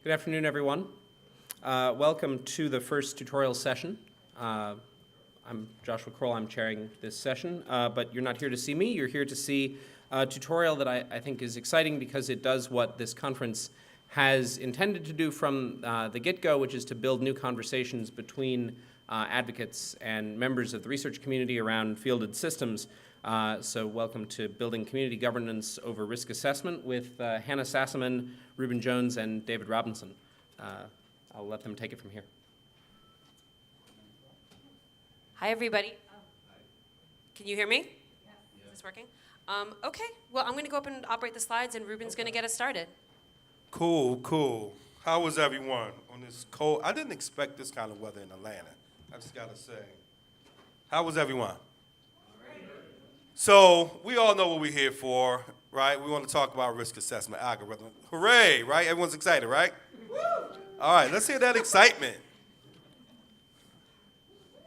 Good afternoon, everyone. Welcome to the first tutorial session. I'm Joshua Kroll. I'm chairing this session, but you're not here to see me. You're here to see a tutorial that I think is exciting because it does what this conference has intended to do from the get-go, which is to build new conversations between advocates and members of the research community around fielded systems. So welcome to Building Community Governance Over Risk Assessment with Hannah Sassaman, Reuben Jones, and David Robinson. I'll let them take it from here. Hi, everybody. Can you hear me? Yeah. Is this working? Okay, well, I'm going to go up and operate the slides, and Reuben's going to get us started. Cool. How was everyone on this cold? I didn't expect this kind of weather in Atlanta, I just got to say. How was everyone? So we all know what we're here for, right? We want to talk about risk assessment algorithm. Hooray, right? Everyone's excited, right? Woo! All right, let's hear that excitement.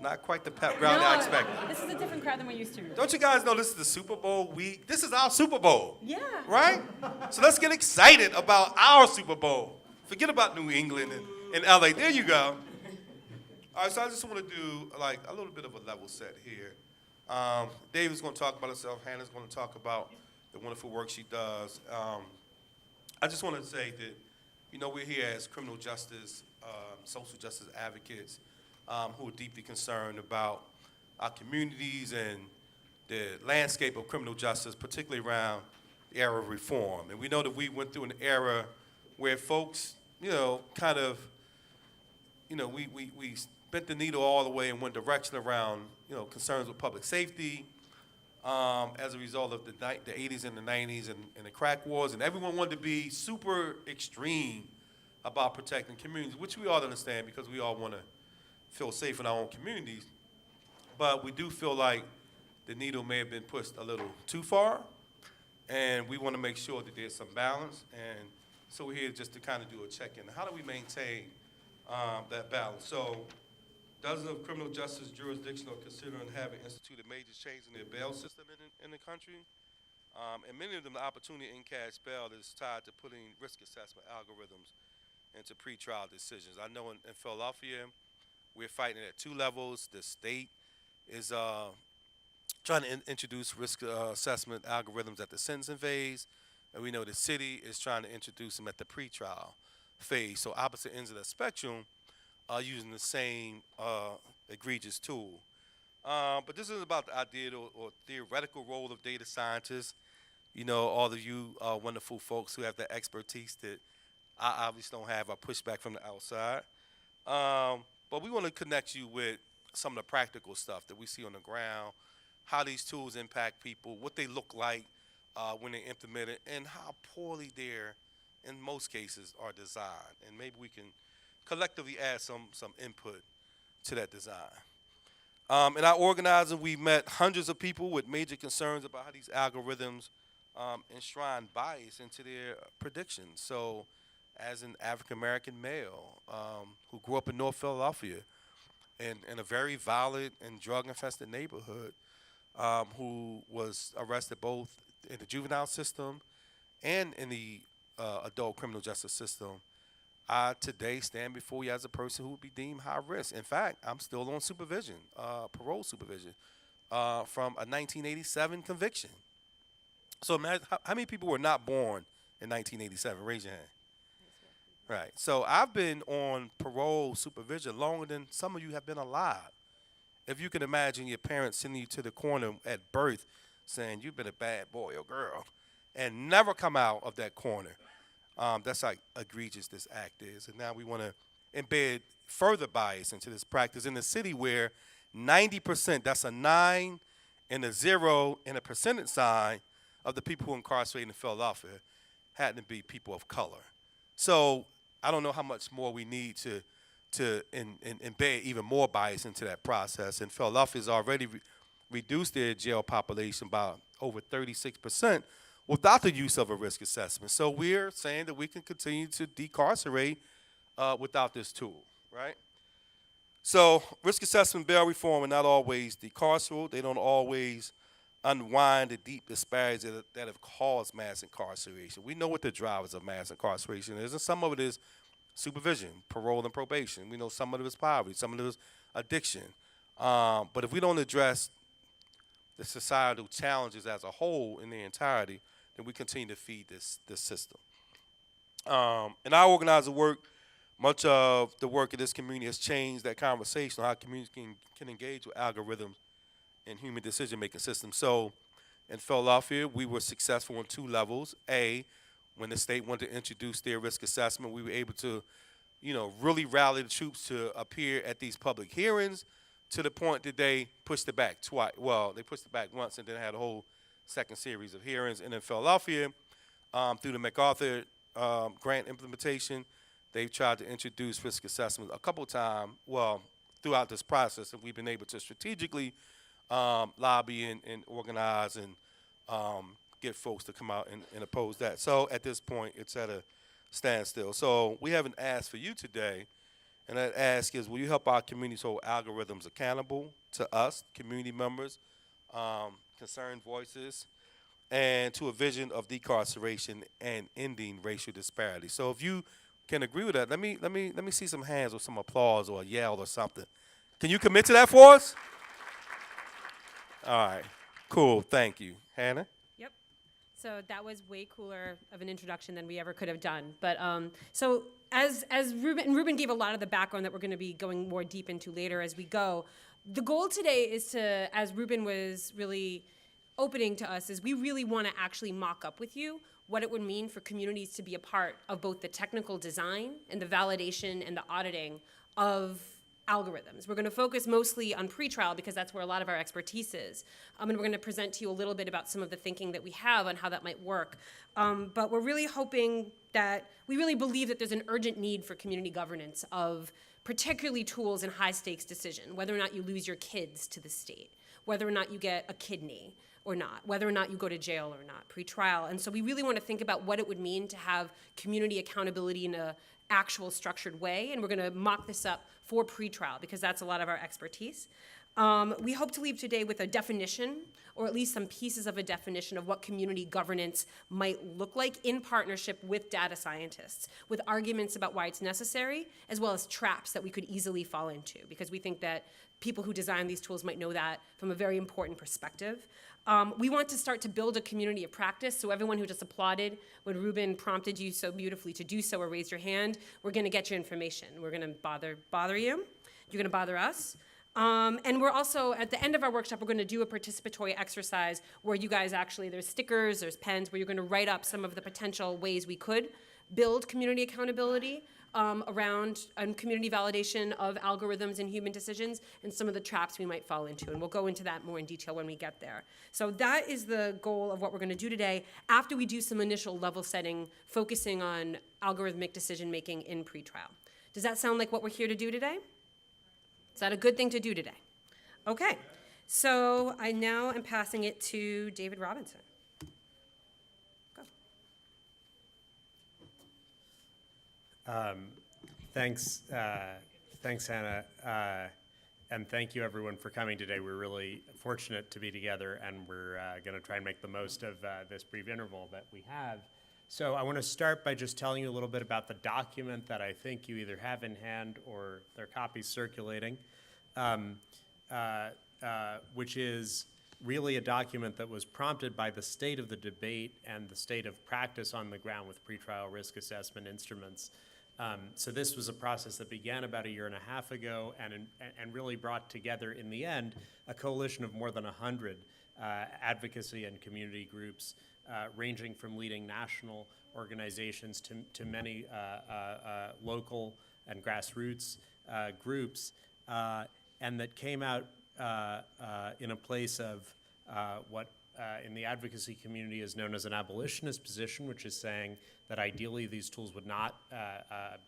Not quite the pep rally I expected. This is a different crowd than we're used to. Don't you guys know this is the Super Bowl week? This is our Super Bowl. Yeah. Right? So let's get excited about our Super Bowl. Forget about New England and LA. There you go. All right, so I just want to do like a little bit of a level set here. David's going to talk about himself. Hannah's going to talk about the wonderful work she does. I just want to say that, you know, we're here as criminal justice, social justice advocates who are deeply concerned about our communities and the landscape of criminal justice, particularly around the era of reform. And we know that we went through an era where folks, you know, kind of, you know, we bent the needle all the way in one direction around, you know, concerns with public safety as a result of the 80s and the 90s and the crack wars. And everyone wanted to be super extreme about protecting communities, which we all understand because we all want to feel safe in our own communities. But we do feel like the needle may have been pushed a little too far. And we want to make sure that there's some balance. And so we're here just to kind of do a check-in. How do we maintain that balance? So dozens of criminal justice jurisdictions are considering having instituted major changes in their bail system in the country. And many of them, the opportunity in cash bail is tied to putting risk assessment algorithms into pretrial decisions. I know in Philadelphia, we're fighting at two levels. The state is trying to introduce risk assessment algorithms at the sentencing phase, and we know the city is trying to introduce them at the pretrial phase. So opposite ends of the spectrum are using the same egregious tool. But this is about the ideal or theoretical role of data scientists. You know, all of you wonderful folks who have the expertise that I obviously don't have, or pushback from the outside. But we want to connect you with some of the practical stuff that we see on the ground, how these tools impact people, what they look like when they're implemented, and how poorly they're, in most cases, are designed. And maybe we can collectively add some input to that design. In our organizing, we've met hundreds of people with major concerns about how these algorithms enshrine bias into their predictions. So as an African-American male who grew up in North Philadelphia in a very violent and drug-infested neighborhood, who was arrested both in the juvenile system and in the adult criminal justice system, I today stand before you as a person who would be deemed high risk. In fact, I'm still on supervision, parole supervision, from a 1987 conviction. So imagine how many people were not born in 1987? Raise your hand. Right. So I've been on parole supervision longer than some of you have been alive. If you can imagine your parents sending you to the corner at birth saying you've been a bad boy or girl and never come out of that corner. That's how egregious this act is. And now we want to embed further bias into this practice in a city where 90%, that's a 9 and a 0 and a percentage sign of the people who are incarcerated in Philadelphia happen to be people of color. So I don't know how much more we need to embed even more bias into that process. And Philadelphia has already reduced their jail population by over 36% without the use of a risk assessment. So we're saying that we can continue to decarcerate without this tool, right? So risk assessment bail reform are not always decarceral. They don't always unwind the deep disparities that have caused mass incarceration. We know what the drivers of mass incarceration is, and some of it is supervision, parole and probation. We know some of it is poverty, some of it is addiction. But if we don't address the societal challenges as a whole in their entirety, then we continue to feed this system. In our organizer work, much of the work of this community has changed that conversation on how communities can engage with algorithms in human decision-making systems. So in Philadelphia, we were successful on 2 levels. A, when the state wanted to introduce their risk assessment, we were able to, really rally the troops to appear at these public hearings to the point that they pushed it back twice. Well, they pushed it back once and then had a whole second series of hearings. And in Philadelphia, through the MacArthur grant implementation, they've tried to introduce risk assessment a couple times, throughout this process, and we've been able to strategically lobby and organize and get folks to come out and oppose that. So at this point, it's at a standstill. So we have an ask for you today, and that ask is, will you help our communities hold algorithms accountable to us, community members, concerned voices, and to a vision of decarceration and ending racial disparity. So if you can agree with that, let me see some hands or some applause or a yell or something. Can you commit to that for us? All right, cool, thank you. Hannah? Yep. So that was way cooler of an introduction than we ever could have done. But so as Reuben gave a lot of the background that we're going to be going more deep into later as we go. The goal today is to, as Reuben was really opening to us, is we really want to actually mock up with you what it would mean for communities to be a part of both the technical design and the validation and the auditing of algorithms. We're going to focus mostly on pretrial because that's where a lot of our expertise is. And we're going to present to you a little bit about some of the thinking that we have on how that might work. But we're really hoping that, we really believe that there's an urgent need for community governance of particularly tools in high stakes decision, whether or not you lose your kids to the state, whether or not you get a kidney or not, whether or not you go to jail or not, pretrial. And so we really want to think about what it would mean to have community accountability in a actual structured way, and we're going to mock this up for pretrial because that's a lot of our expertise. We hope to leave today with a definition, or at least some pieces of a definition of what community governance might look like in partnership with data scientists, with arguments about why it's necessary, as well as traps that we could easily fall into, because we think that people who design these tools might know that from a very important perspective. We want to start to build a community of practice, so everyone who just applauded when Reuben prompted you so beautifully to do so or raise your hand, we're going to get you information. We're going to bother you. You're going to bother us. And we're also, at the end of our workshop, we're going to do a participatory exercise where you guys actually, there's stickers, there's pens, where you're going to write up some of the potential ways we could build community accountability around community validation of algorithms and human decisions and some of the traps we might fall into. And we'll go into that more in detail when we get there. So that is the goal of what we're going to do today after we do some initial level setting, focusing on algorithmic decision making in pretrial. Does that sound like what we're here to do today? Is that a good thing to do today? Okay, so I now am passing it to David Robinson. Go. Thanks, Hannah, and thank you everyone for coming today. We're really fortunate to be together, and we're going to try and make the most of this brief interval that we have. So I want to start by just telling you a little bit about the document that I think you either have in hand or there are copies circulating, which is really a document that was prompted by the state of the debate and the state of practice on the ground with pretrial risk assessment instruments. So this was a process that began about 1.5 years ago and really brought together, in the end, a coalition of more than 100 advocacy and community groups, ranging from leading national organizations to many local and grassroots groups, and that came out in a place of what in the advocacy community is known as an abolitionist position, which is saying that ideally these tools would not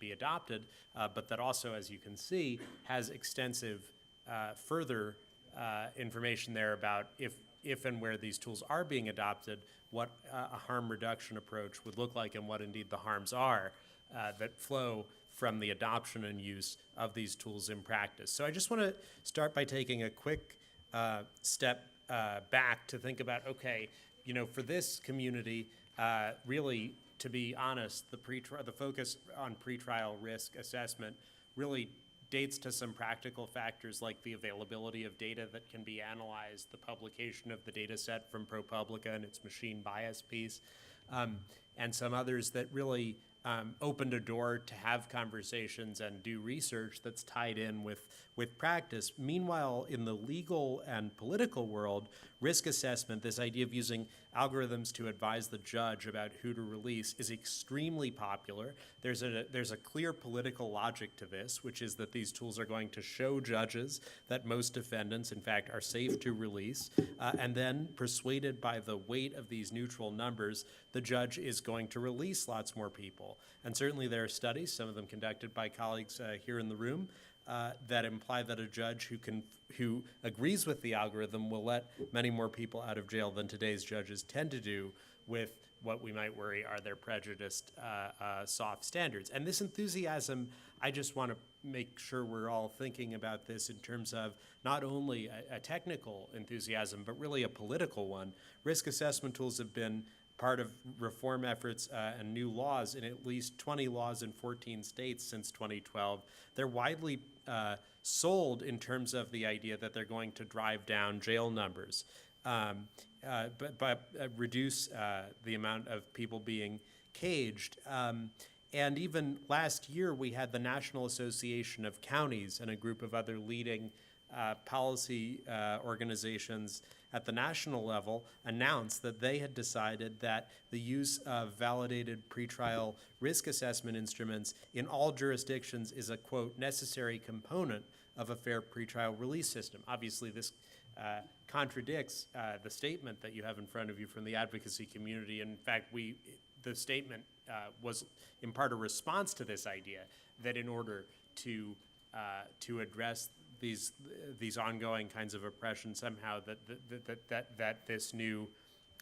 be adopted, but that also, as you can see, has extensive further information there about if and where these tools are being adopted, what a harm reduction approach would look like and what indeed the harms are that flow from the adoption and use of these tools in practice. So I just want to start by taking a quick step back to think about, okay, for this community, really to be honest, the focus on pretrial risk assessment really dates to some practical factors like the availability of data that can be analyzed, the publication of the data set from ProPublica and its machine bias piece, and some others that really opened a door to have conversations and do research that's tied in with practice. Meanwhile, in the legal and political world, risk assessment, this idea of using algorithms to advise the judge about who to release, is extremely popular. There's a clear political logic to this, which is that these tools are going to show judges that most defendants, in fact, are safe to release, and then, persuaded by the weight of these neutral numbers, the judge is going to release lots more people. And certainly there are studies, some of them conducted by colleagues here in the room, that imply that a judge who agrees with the algorithm will let many more people out of jail than today's judges tend to do with what we might worry are their prejudiced soft standards. And this enthusiasm, I just want to make sure we're all thinking about this in terms of not only a technical enthusiasm, but really a political one. Risk assessment tools have been part of reform efforts and new laws in at least 20 laws in 14 states since 2012. They're widely sold in terms of the idea that they're going to drive down jail numbers, but reduce the amount of people being caged. And even last year, we had the National Association of Counties and a group of other leading policy organizations at the national level announced that they had decided that the use of validated pretrial risk assessment instruments in all jurisdictions is a, quote, necessary component of a fair pretrial release system. Obviously, this contradicts the statement that you have in front of you from the advocacy community. In fact, the statement was in part a response to this idea that in order to address these ongoing kinds of oppression, somehow that this new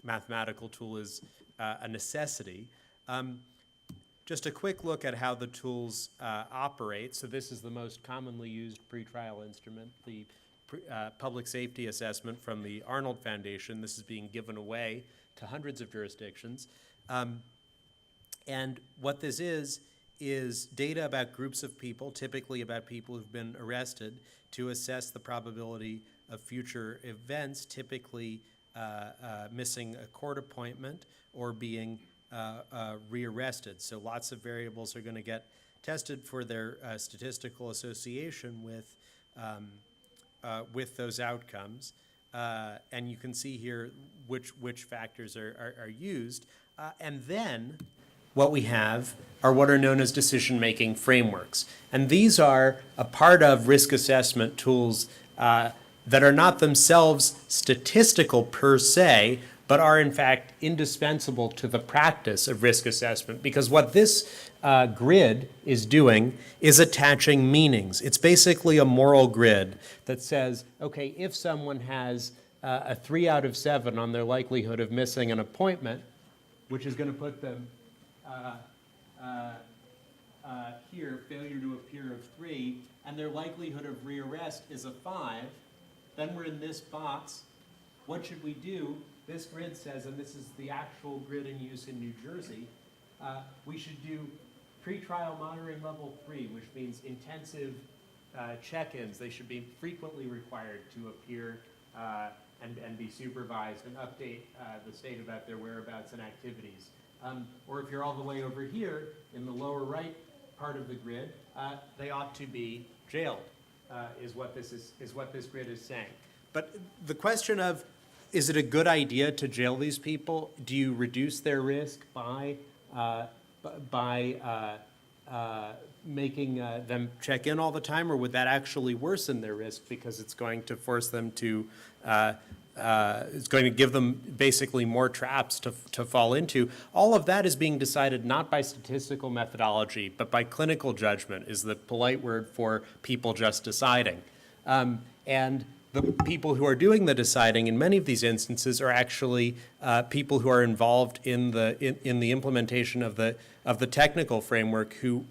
mathematical tool is a necessity. Just a quick look at how the tools operate. So this is the most commonly used pretrial instrument, the public safety assessment from the Arnold Foundation. This is being given away to hundreds of jurisdictions. And what this is data about groups of people, typically about people who've been arrested, to assess the probability of future events, typically missing a court appointment or being rearrested. So lots of variables are going to get tested for their statistical association with those outcomes. And you can see here which factors are used. And then what we have are what are known as decision-making frameworks. And these are a part of risk assessment tools that are not themselves statistical per se, but are in fact indispensable to the practice of risk assessment, because what this grid is doing is attaching meanings. It's basically a moral grid that says, okay, if someone has a 3 out of 7 on their likelihood of missing an appointment, which is going to put them here, failure to appear of 3, and their likelihood of rearrest is a 5, then we're in this box. What should we do? This grid says, and this is the actual grid in use in New Jersey, we should do pretrial monitoring level 3, which means intensive check-ins. They should be frequently required to appear and be supervised and update the state about their whereabouts and activities. Or if you're all the way over here in the lower right part of the grid, they ought to be jailed, is what this grid is saying. But the question of, is it a good idea to jail these people? Do you reduce their risk by making them check in all the time, or would that actually worsen their risk because it's going to force them to it's going to give them basically more traps to fall into? All of that is being decided not by statistical methodology, but by clinical judgment, is the polite word for people just deciding. And the people who are doing the deciding in many of these instances are actually people who are involved in the implementation of the technical framework, who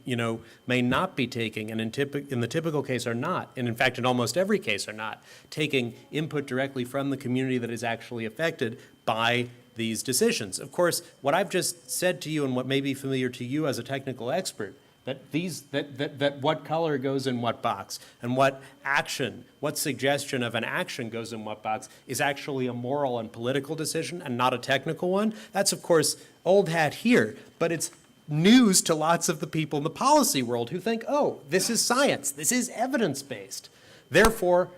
may not be taking, and in the typical case are not, and in fact in almost every case are not taking input directly from the community that is actually affected by these decisions. Of course, what I've just said to you and what may be familiar to you as a technical expert, that what color goes in what box and what action, what suggestion of an action goes in what box is actually a moral and political decision and not a technical one. That's, of course, old hat here, but it's news to lots of the people in the policy world who think, oh, this is science, this is evidence-based. Therefore,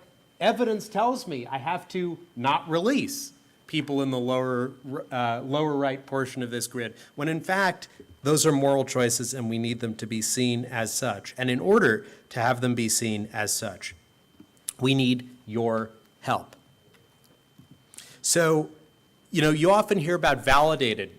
evidence tells me I have to not release people in the lower right portion of this grid, when in fact, those are moral choices and we need them to be seen as such. And in order to have them be seen as such, we need your help. So, you often hear about validated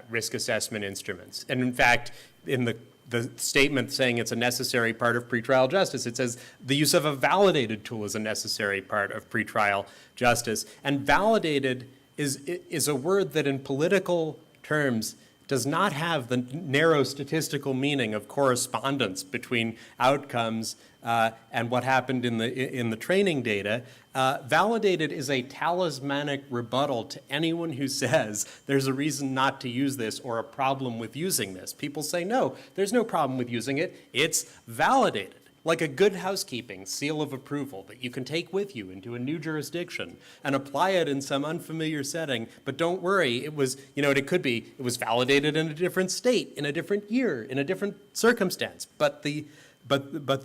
risk assessment instruments. And in fact, in the statement saying it's a necessary part of pretrial justice, it says the use of a validated tool is a necessary part of pretrial justice. And validated is a word that in political terms does not have the narrow statistical meaning of correspondence between outcomes and what happened in the training data. Validated is a talismanic rebuttal to anyone who says there's a reason not to use this or a problem with using this. People say, no, there's no problem with using it. It's validated, like a good housekeeping seal of approval that you can take with you into a new jurisdiction and apply it in some unfamiliar setting. But don't worry, it was, it was validated in a different state, in a different year, in a different circumstance. But the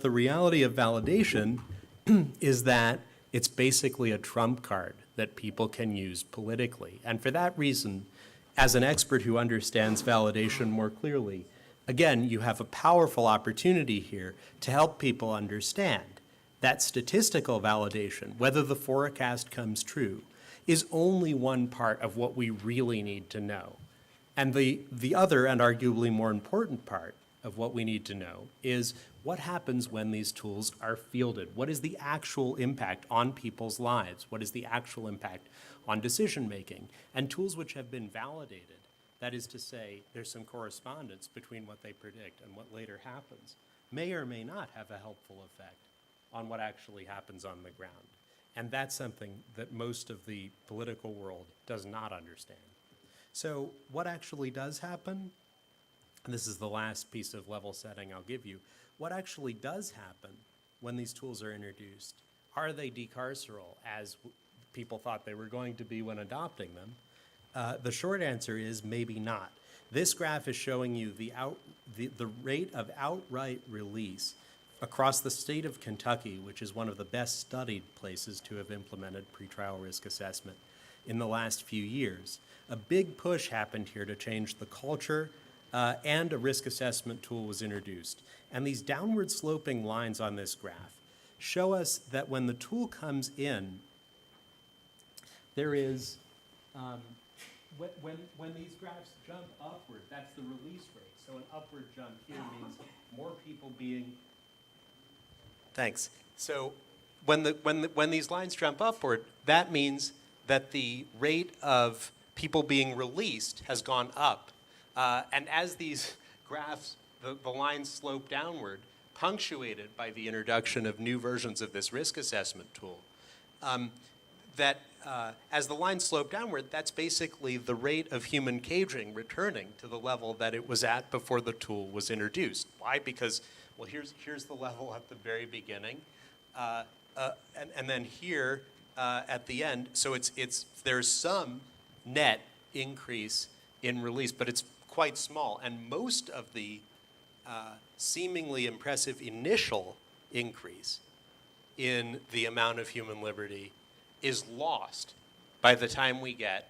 reality of validation is that it's basically a trump card that people can use politically. And for that reason, as an expert who understands validation more clearly, again, you have a powerful opportunity here to help people understand that statistical validation, whether the forecast comes true, is only one part of what we really need to know. And the other and arguably more important part of what we need to know is what happens when these tools are fielded? What is the actual impact on people's lives? What is the actual impact on decision making? And tools which have been validated, that is to say, there's some correspondence between what they predict and what later happens, may or may not have a helpful effect on what actually happens on the ground. And that's something that most of the political world does not understand. So what actually does happen, and this is the last piece of level setting I'll give you, what actually does happen when these tools are introduced? Are they decarceral, as people thought they were going to be when adopting them? The short answer is maybe not. This graph is showing you the rate of outright release across the state of Kentucky, which is one of the best studied places to have implemented pretrial risk assessment in the last few years. A big push happened here to change the culture, and a risk assessment tool was introduced. And these downward sloping lines on this graph show us that when the tool comes in, there is, when these graphs jump upward, that's the release rate. So an upward jump here means more people being, thanks. So when these lines jump upward, that means that the rate of people being released has gone up. And as these graphs, the lines slope downward, punctuated by the introduction of new versions of this risk assessment tool, as the lines slope downward, that's basically the rate of human caging returning to the level that it was at before the tool was introduced. Why? Because, well, here's the level at the very beginning, and then here at the end. So there's some net increase in release, but it's quite small. And most of the seemingly impressive initial increase in the amount of human liberty is lost by the time we get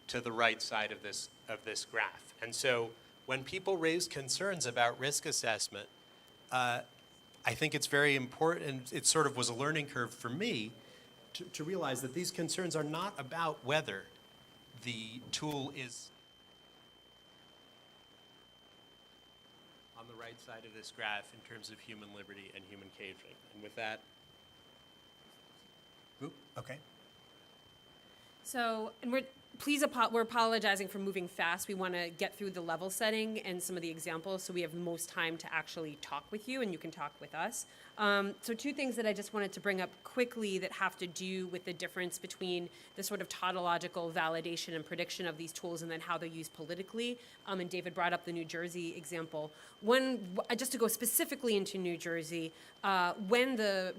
to the right side of this graph. And so when people raise concerns about risk assessment, I think it's very important, it sort of was a learning curve for me to realize that these concerns are not about whether the tool is on the right side of this graph in terms of human liberty and human caging. And with that, okay. So, and we're apologizing for moving fast. We want to get through the level setting and some of the examples so we have most time to actually talk with you and you can talk with us. So two things that I just wanted to bring up quickly that have to do with the difference between the sort of tautological validation and prediction of these tools and then how they're used politically. And David brought up the New Jersey example. Just to go specifically into New Jersey, when there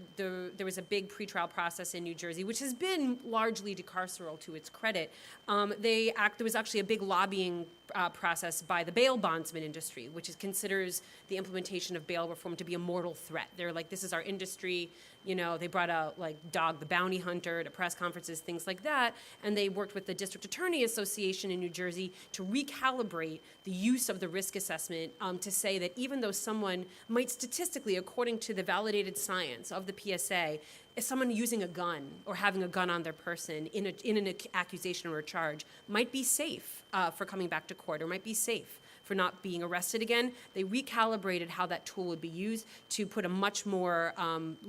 was a big pretrial process in New Jersey, which has been largely decarceral to its credit, there was actually a big lobbying process by the bail bondsman industry, which considers the implementation of bail reform to be a mortal threat. They're like, this is our industry. You know, they brought out like Dog the Bounty Hunter to press conferences, things like that. And they worked with the District Attorney Association in New Jersey to recalibrate the use of the risk assessment to say that even though someone might statistically, according to the validated science of the PSA, if someone using a gun or having a gun on their person in an accusation or a charge might be safe for coming back to court or might be safe for not being arrested again, they recalibrated how that tool would be used to put a much more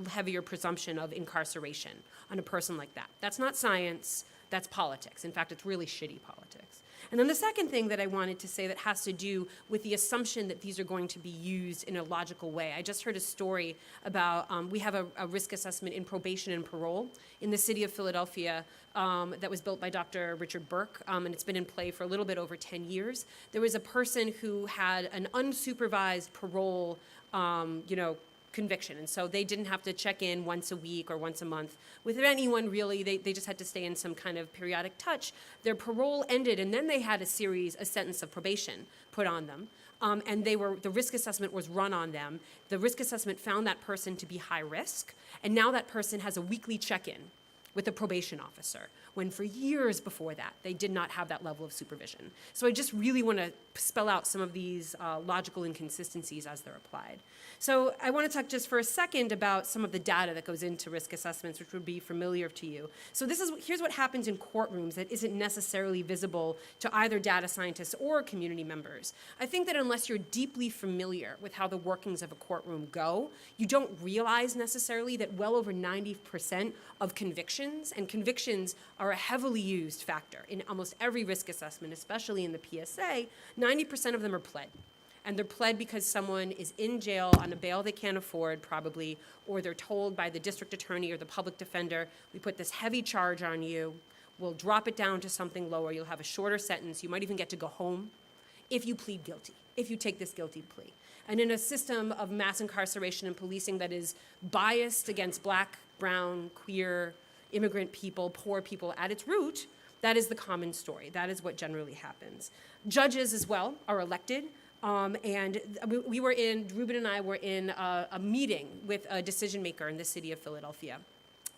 heavier presumption of incarceration on a person like that. That's not science, that's politics. In fact, it's really shitty politics. And then the second thing that I wanted to say that has to do with the assumption that these are going to be used in a logical way. I just heard a story about, we have a risk assessment in probation and parole in the city of Philadelphia that was built by Dr. Richard Burke, and it's been in play for a little bit over 10 years. There was a person who had an unsupervised parole, conviction. And so they didn't have to check in once a week or once a month with anyone really. They just had to stay in some kind of periodic touch. Their parole ended, and then they had a sentence of probation put on them. And the risk assessment was run on them. The risk assessment found that person to be high risk, and now that person has a weekly check-in with the probation officer, when for years before that, they did not have that level of supervision. So I just really want to spell out some of these logical inconsistencies as they're applied. So I want to talk just for a second about some of the data that goes into risk assessments, which would be familiar to you. So here's what happens in courtrooms that isn't necessarily visible to either data scientists or community members. I think that unless you're deeply familiar with how the workings of a courtroom go, you don't realize necessarily that well over 90% of convictions are a heavily used factor in almost every risk assessment, especially in the PSA. 90% of them are pled. And they're pled because someone is in jail on a bail they can't afford, probably, or they're told by the district attorney or the public defender, we put this heavy charge on you, we'll drop it down to something lower, you'll have a shorter sentence, you might even get to go home if you plead guilty, if you take this guilty plea. And in a system of mass incarceration and policing that is biased against black, brown, queer, immigrant people, poor people at its root, that is the common story. That is what generally happens. Judges as well are elected. And Reuben and I were in a meeting with a decision maker in the city of Philadelphia.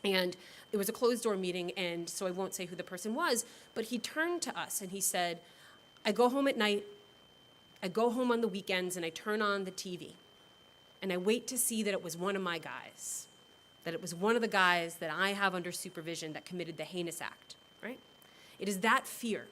And it was a closed door meeting, and so I won't say who the person was, but he turned to us and he said, I go home at night, I go home on the weekends, and I turn on the TV. And I wait to see that it was one of my guys, that it was one of the guys that I have under supervision that committed the heinous act, right? It is that fear.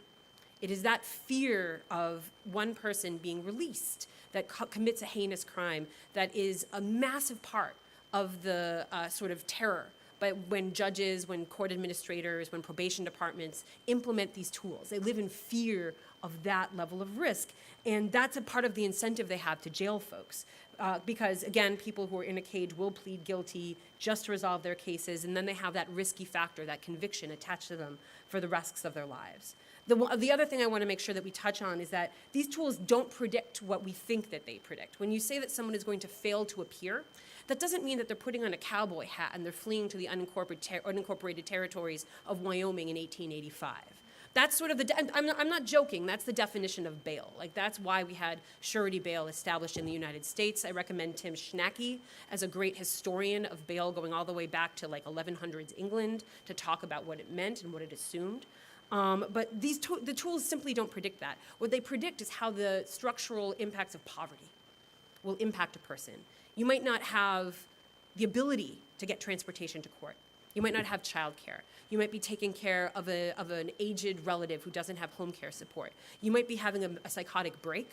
It is that fear of one person being released that commits a heinous crime that is a massive part of the sort of terror. But when judges, when court administrators, when probation departments implement these tools, they live in fear of that level of risk. And that's a part of the incentive they have to jail folks. Because, again, people who are in a cage will plead guilty just to resolve their cases, and then they have that risky factor, that conviction attached to them for the rest of their lives. The other thing I want to make sure that we touch on is that these tools don't predict what we think that they predict. When you say that someone is going to fail to appear, that doesn't mean that they're putting on a cowboy hat and they're fleeing to the unincorporated territories of Wyoming in 1885. That's sort of I'm not joking, that's the definition of bail. Like, that's why we had surety bail established in the United States. I recommend Tim Schnacky as a great historian of bail going all the way back to like 1100s England to talk about what it meant and what it assumed. But the tools simply don't predict that. What they predict is how the structural impacts of poverty will impact a person. You might not have the ability to get transportation to court. You might not have childcare. You might be taking care of an aged relative who doesn't have home care support. You might be having a psychotic break,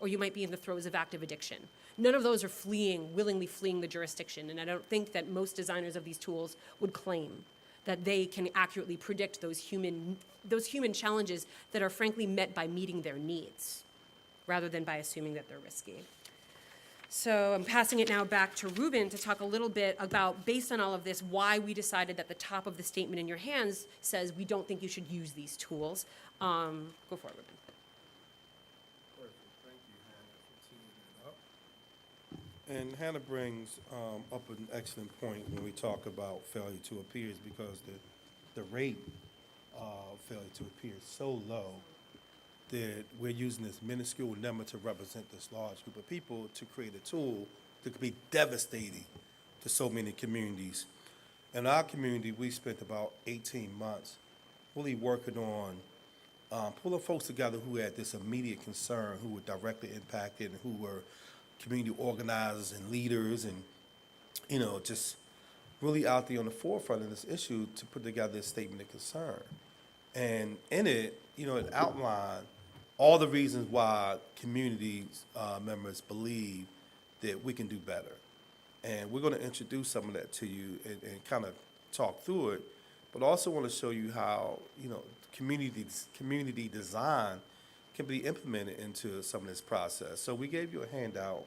or you might be in the throes of active addiction. None of those are willingly fleeing the jurisdiction, and I don't think that most designers of these tools would claim that they can accurately predict those human challenges that are frankly met by meeting their needs, rather than by assuming that they're risky. So I'm passing it now back to Reuben to talk a little bit about, based on all of this, why we decided that the top of the statement in your hands says we don't think you should use these tools. Go for it, Reuben. Perfect. Thank you, Hannah, for teeing that up. And Hannah brings up an excellent point when we talk about failure to appear, is because the rate of failure to appear is so low that we're using this minuscule number to represent this large group of people to create a tool that could be devastating to so many communities. In our community, we spent about 18 months really working on pulling folks together who had this immediate concern, who were directly impacted, and who were community organizers and leaders, and just really out there on the forefront of this issue to put together a statement of concern. And in it, it outlined all the reasons why community members believe that we can do better. And we're going to introduce some of that to you and kind of talk through it, but also want to show you how, community design can be implemented into some of this process. So we gave you a handout.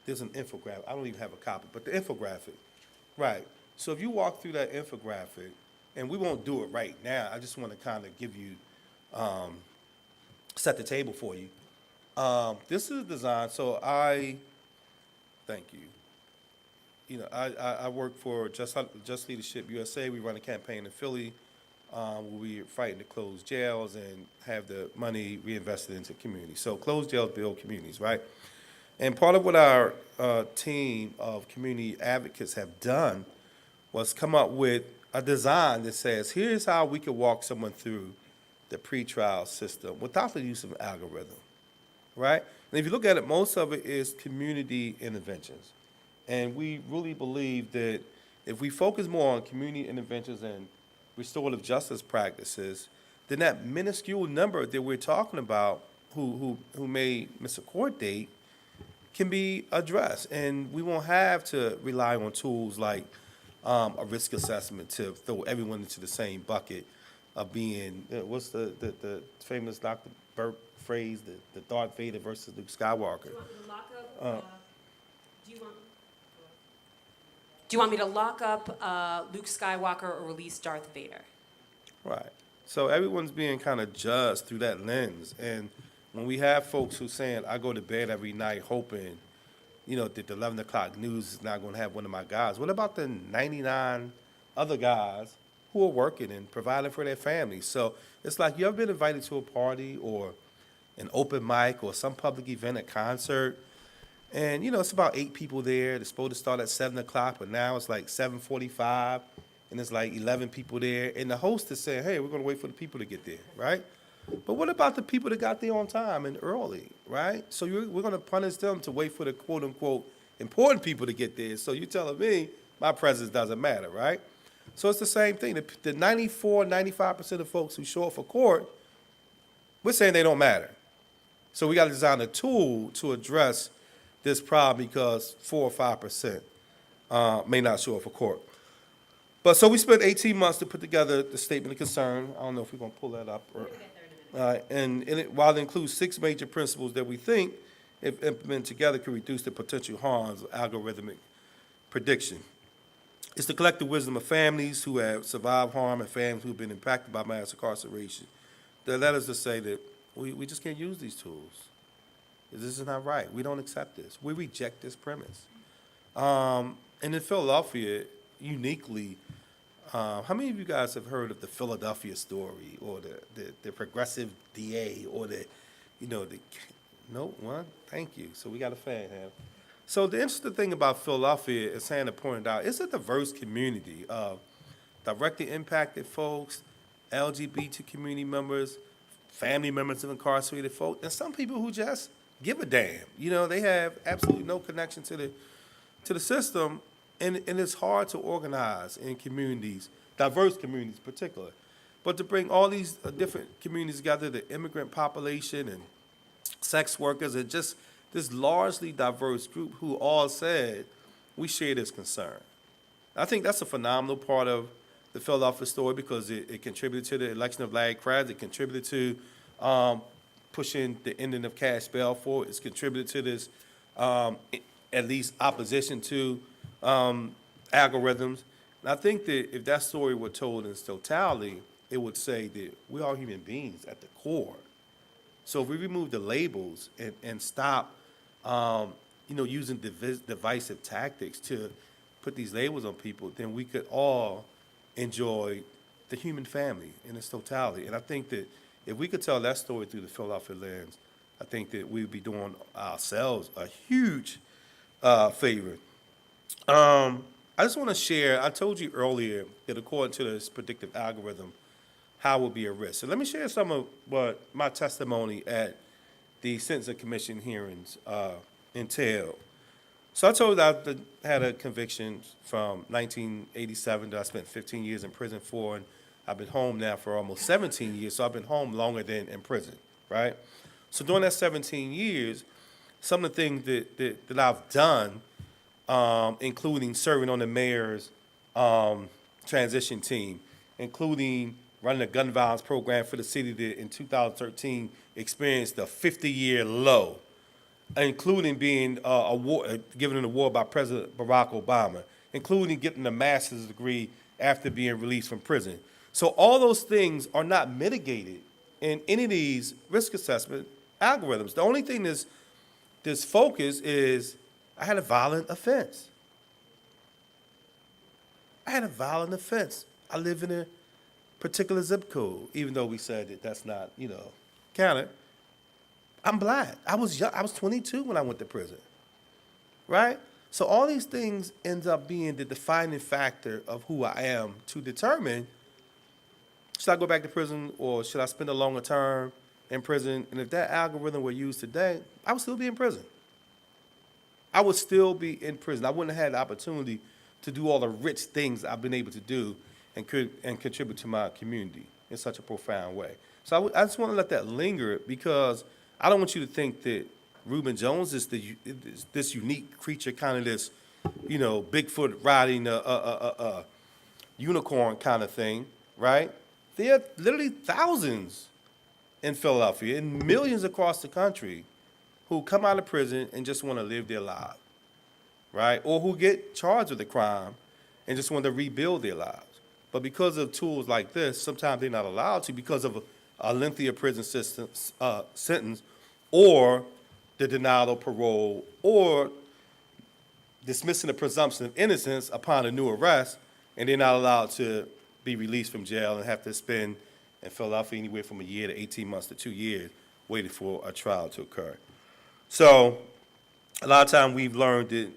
There's an infographic. I don't even have a copy, but the infographic, right. So if you walk through that infographic, and we won't do it right now, I just want to kind of give you, set the table for you. This is designed, so thank you. I work for Just Leadership USA. We run a campaign in Philly where we're fighting to close jails and have the money reinvested into communities. So close jails build communities, right? And part of what our team of community advocates have done was come up with a design that says, here's how we could walk someone through the pretrial system without the use of an algorithm, right? And if you look at it, most of it is community interventions. And we really believe that if we focus more on community interventions and restorative justice practices, then that minuscule number that we're talking about who may miss a court date can be addressed. And we won't have to rely on tools like a risk assessment to throw everyone into the same bucket of being, what's the famous Dr. Burke phrase, the Darth Vader versus Luke Skywalker. Do you want me to lock up, do you want me to lock up Luke Skywalker or release Darth Vader? Right. So everyone's being kind of judged through that lens. And when we have folks who saying, I go to bed every night hoping, that the 11 o'clock news is not going to have one of my guys, what about the 99 other guys who are working and providing for their families? So it's like, you ever been invited to a party or an open mic or some public event, a concert, and, it's about 8 people there. It's supposed to start at 7 o'clock, but now it's like 7:45, and it's like 11 people there. And the host is saying, hey, we're going to wait for the people to get there, right? But what about the people that got there on time and early, right? So we're going to punish them to wait for the quote-unquote important people to get there. So you're telling me my presence doesn't matter, right? So it's the same thing. The 94, 95% of folks who show up for court, we're saying they don't matter. So we got to design a tool to address this problem because 4 or 5% may not show up for court. But so we spent 18 months to put together the statement of concern. I don't know if we're going to pull that up. While it includes 6 major principles that we think, if implemented together, could reduce the potential harms of algorithmic prediction. It's the collective wisdom of families who have survived harm and families who have been impacted by mass incarceration that led us to say that we just can't use these tools. This is not right. We don't accept this. We reject this premise. And in Philadelphia, uniquely, how many of you guys have heard of the Philadelphia story or the progressive DA or no one? Thank you. So we got a fan here. So the interesting thing about Philadelphia, as Hannah pointed out, it's a diverse community of directly impacted folks, LGBT community members, family members of incarcerated folks, and some people who just give a damn. They have absolutely no connection to the system, and it's hard to organize in communities, diverse communities in particular. But to bring all these different communities together, the immigrant population and sex workers, and just this largely diverse group who all said, we share this concern. I think that's a phenomenal part of the Philadelphia story because it contributed to the election of Larry Krabs. It contributed to pushing the ending of cash bail forward. It's contributed to this at least opposition to algorithms. And I think that if that story were told in its totality, it would say that we are human beings at the core. So if we remove the labels and stop, using divisive tactics to put these labels on people, then we could all enjoy the human family in its totality. And I think that if we could tell that story through the Philadelphia lens, I think that we would be doing ourselves a huge favor. I just want to share, I told you earlier that according to this predictive algorithm, how would be a risk. So let me share some of what my testimony at the Sentencing Commission hearings entailed. So I told you that I had a conviction from 1987 that I spent 15 years in prison for, and I've been home now for almost 17 years, so I've been home longer than in prison, right? So during that 17 years, some of the things that I've done, including serving on the mayor's transition team, including running a gun violence program for the city that in 2013 experienced a 50-year low, including being given an award by President Barack Obama, including getting a master's degree after being released from prison. So all those things are not mitigated in any of these risk assessment algorithms. The only thing this focus is I had a violent offense. I live in a particular zip code, even though we said that that's not, counted. I'm black. I was young. I was 22 when I went to prison, right? So all these things end up being the defining factor of who I am to determine, should I go back to prison or should I spend a longer term in prison? And if that algorithm were used today, I would still be in prison. I would still be in prison. I wouldn't have had the opportunity to do all the rich things I've been able to do and contribute to my community in such a profound way. So I just want to let that linger because I don't want you to think that Reuben Jones is this unique creature, kind of this, Bigfoot riding a unicorn kind of thing, right? There are literally thousands in Philadelphia and millions across the country who come out of prison and just want to live their lives, right? Or who get charged with a crime and just want to rebuild their lives. But because of tools like this, sometimes they're not allowed to because of a lengthier prison sentence or the denial of parole or dismissing the presumption of innocence upon a new arrest, and they're not allowed to be released from jail and have to spend in Philadelphia anywhere from a year to 18 months to 2 years waiting for a trial to occur. So a lot of time we've learned that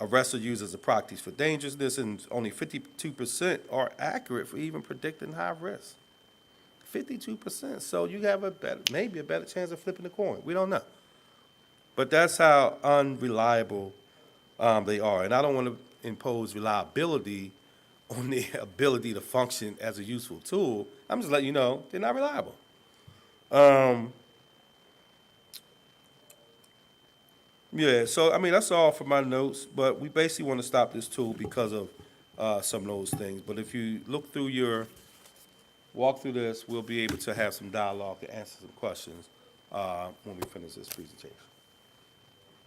arrests are used as a proxy for dangerousness, and only 52% are accurate for even predicting high risk. 52%. So you have maybe a better chance of flipping the coin. We don't know. But that's how unreliable they are. And I don't want to impose reliability on their ability to function as a useful tool. I'm just letting you know they're not reliable. So, that's all for my notes. But we basically want to stop this tool because of some of those things. But if you walk through this, we'll be able to have some dialogue and answer some questions when we finish this presentation.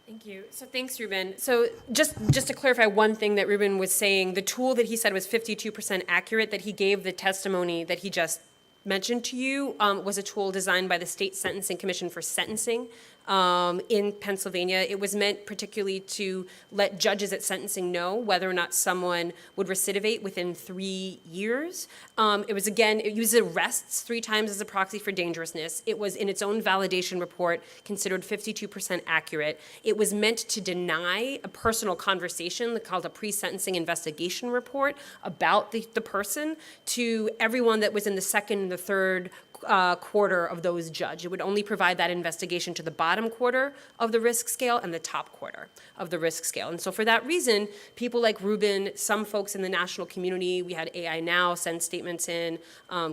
Thank you. So thanks, Reuben. So just to clarify one thing that Reuben was saying, the tool that he said was 52% accurate, that he gave the testimony that he just mentioned to you, was a tool designed by the State Sentencing Commission for sentencing in Pennsylvania. It was meant particularly to let judges at sentencing know whether or not someone would recidivate within 3 years. It used arrests 3 times as a proxy for dangerousness. It was, in its own validation report, considered 52% accurate. It was meant to deny a personal conversation called a pre-sentencing investigation report about the person to everyone that was in the second and the third quarter of those judged. It would only provide that investigation to the bottom quarter of the risk scale and the top quarter of the risk scale. And so for that reason, people like Reuben, some folks in the national community, we had AI Now send statements in,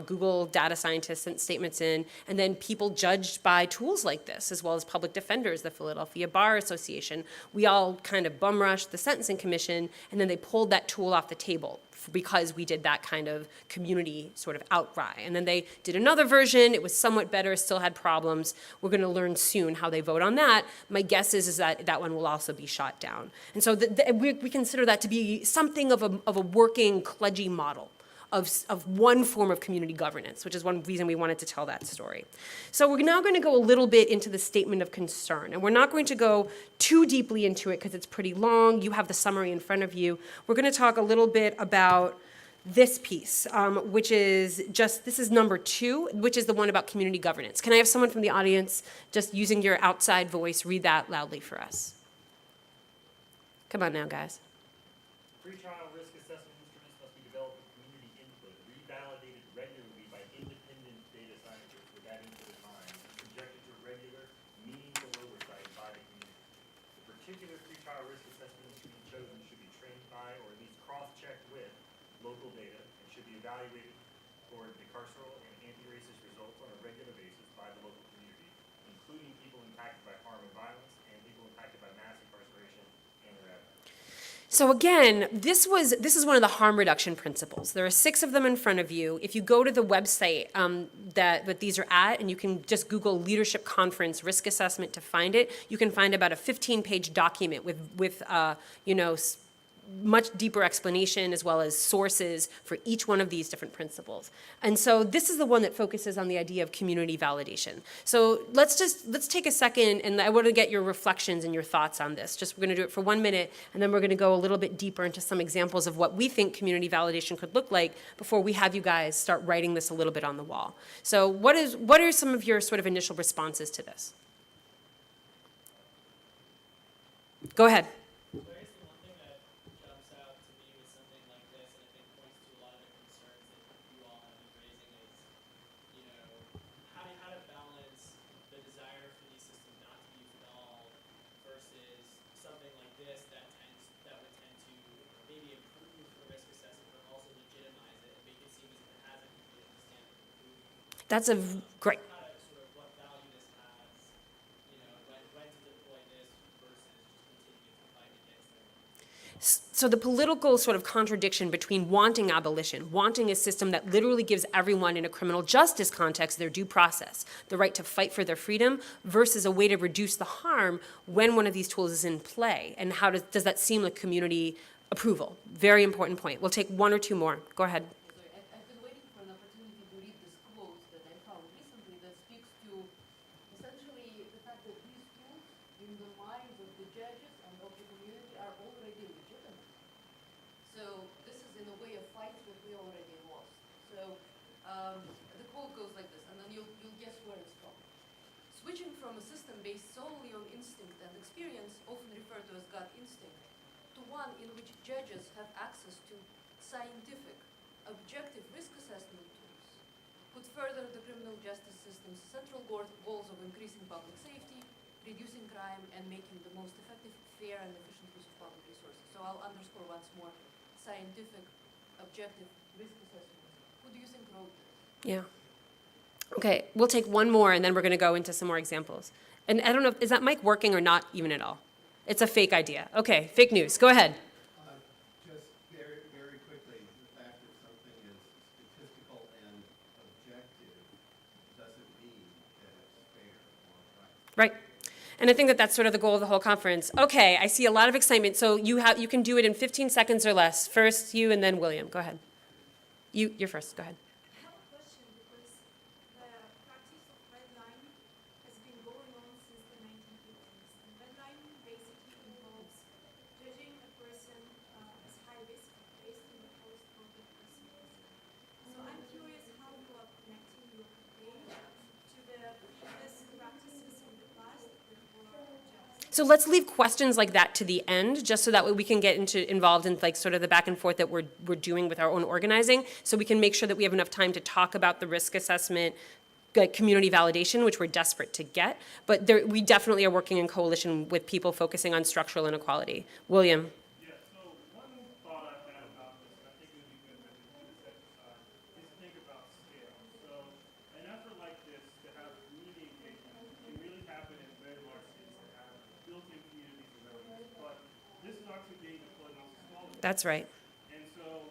Google data scientists sent statements in, and then people judged by tools like this, as well as public defenders, the Philadelphia Bar Association. We all kind of bum rushed the Sentencing Commission, and then they pulled that tool off the table because we did that kind of community sort of outcry. And then they did another version. It was somewhat better, still had problems. We're going to learn soon how they vote on that. My guess is that that one will also be shot down. And so we consider that to be something of a working kludgy model of one form of community governance, which is one reason we wanted to tell that story. So we're now going to go a little bit into the statement of concern, and we're not going to go too deeply into it because it's pretty long. You have the summary in front of you. We're going to talk a little bit about this piece, which is this is number 2, which is the one about community governance. Can I have someone from the audience, just using your outside voice, read that loudly for us? Come on now, guys. Pretrial risk assessment instruments must be developed with community input, revalidated regularly by independent data scientists with that input in mind, and subjected to regular, meaningful oversight by the community. The particular pretrial risk assessment instrument chosen should be trained by, or at least cross-checked with, local data, and should be evaluated for decarceral and anti-racist results on a regular basis by the local community, including people impacted by harm and violence and people impacted by mass incarceration and their advocacy. So again, this is one of the harm reduction principles. There are 6 of them in front of you. If you go to the website that these are at, and you can just Google Leadership Conference Risk Assessment to find it, you can find about a 15-page document with much deeper explanation as well as sources for each one of these different principles. And so this is the one that focuses on the idea of community validation. So let's take a second, and I want to get your reflections and your thoughts on this. We're going to do it for 1 minute, and then we're going to go a little bit deeper into some examples of what we think community validation could look like before we have you guys start writing this a little bit on the wall. So what are some of your sort of initial responses to this? Go ahead. That's a great. So the political sort of contradiction between wanting abolition, wanting a system that literally gives everyone in a criminal justice context their due process, the right to fight for their freedom, versus a way to reduce the harm when one of these tools is in play. And how does that seem like community approval? Very important point. We'll take 1 or 2 more. Go ahead. I've been waiting for an opportunity to read this quote that I found recently that speaks to essentially the fact that these tools in the minds of the judges and of the community are already legitimate. So this is in a way a fight that we already lost. So the quote goes like this, and then you'll guess where it's from. Switching from a system based solely on instinct and experience, often referred to as gut instinct, to one in which judges have access to scientific, objective risk assessment tools, put further the criminal justice system's central goals of increasing public safety, reducing crime, and making the most effective, fair, and efficient use of public resources. So I'll underscore once more, scientific, objective risk assessment. Who do you think wrote this? Yeah. Okay, we'll take 1 more, and then we're going to go into some more examples. And I don't know, is that mic working or not even at all? It's a fake idea. Okay, fake news. Go ahead. Just very, very quickly, the fact that something is statistical and objective doesn't mean that it's fair or right. Right. And I think that that's sort of the goal of the whole conference. Okay, I see a lot of excitement. So you can do it in 15 seconds or less. First you, and then William. Go ahead. You're first. Go ahead. I have a question because the practice of redlining has been going on since the 1950s. And redlining basically involves judging a person as high risk based on the post-conflict pessimism. So I'm curious how you are connecting your campaign to the previous practices in the past that were just. So let's leave questions like that to the end, just so that way we can get involved in like sort of the back and forth that we're doing with our own organizing, so we can make sure that we have enough time to talk about the risk assessment, community validation, which we're desperate to get. But we definitely are working in coalition with people focusing on structural inequality. William. Yeah, so one thought I've had about this, and I think it would be good to do this exercise, is to think about scale. So an effort like this to have community engagement can really happen in very large cities that have built-in communities of governance. But this is actually being deployed on a smaller. That's right. And so,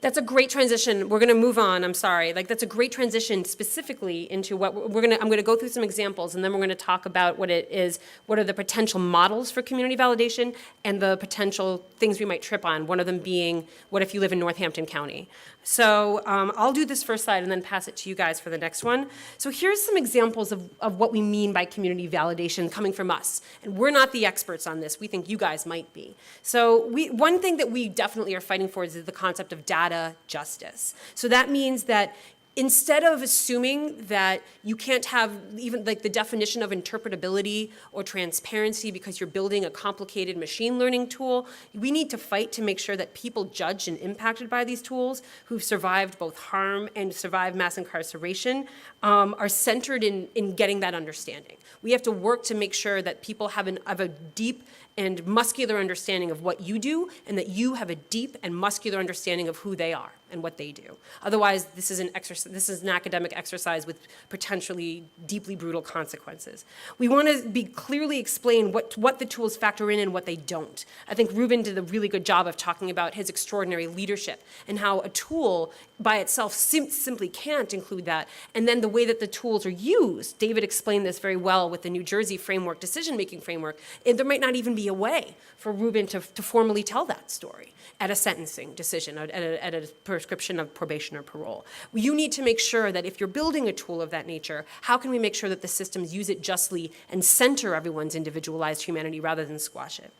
That's a great transition. We're going to move on. I'm sorry. Like, that's a great transition specifically into what I'm going to go through some examples, and then we're going to talk about what it is, what are the potential models for community validation, and the potential things we might trip on. One of them being, what if you live in Northampton County? So I'll do this first slide and then pass it to you guys for the next one. So here's some examples of what we mean by community validation coming from us. And we're not the experts on this. We think you guys might be. So one thing that we definitely are fighting for is the concept of data justice. So that means that instead of assuming that you can't have even like the definition of interpretability or transparency because you're building a complicated machine learning tool, we need to fight to make sure that people judged and impacted by these tools who've survived both harm and survived mass incarceration are centered in getting that understanding. We have to work to make sure that people have a deep and muscular understanding of what you do, and that you have a deep and muscular understanding of who they are and what they do. Otherwise, this is an academic exercise with potentially deeply brutal consequences. We want to be clearly explain what the tools factor in and what they don't. I think Reuben did a really good job of talking about his extraordinary leadership and how a tool by itself simply can't include that. And then the way that the tools are used, David explained this very well with the New Jersey framework, decision-making framework, and there might not even be a way for Reuben to formally tell that story at a sentencing decision, at a prescription of probation or parole. You need to make sure that if you're building a tool of that nature, how can we make sure that the systems use it justly and center everyone's individualized humanity rather than squash it?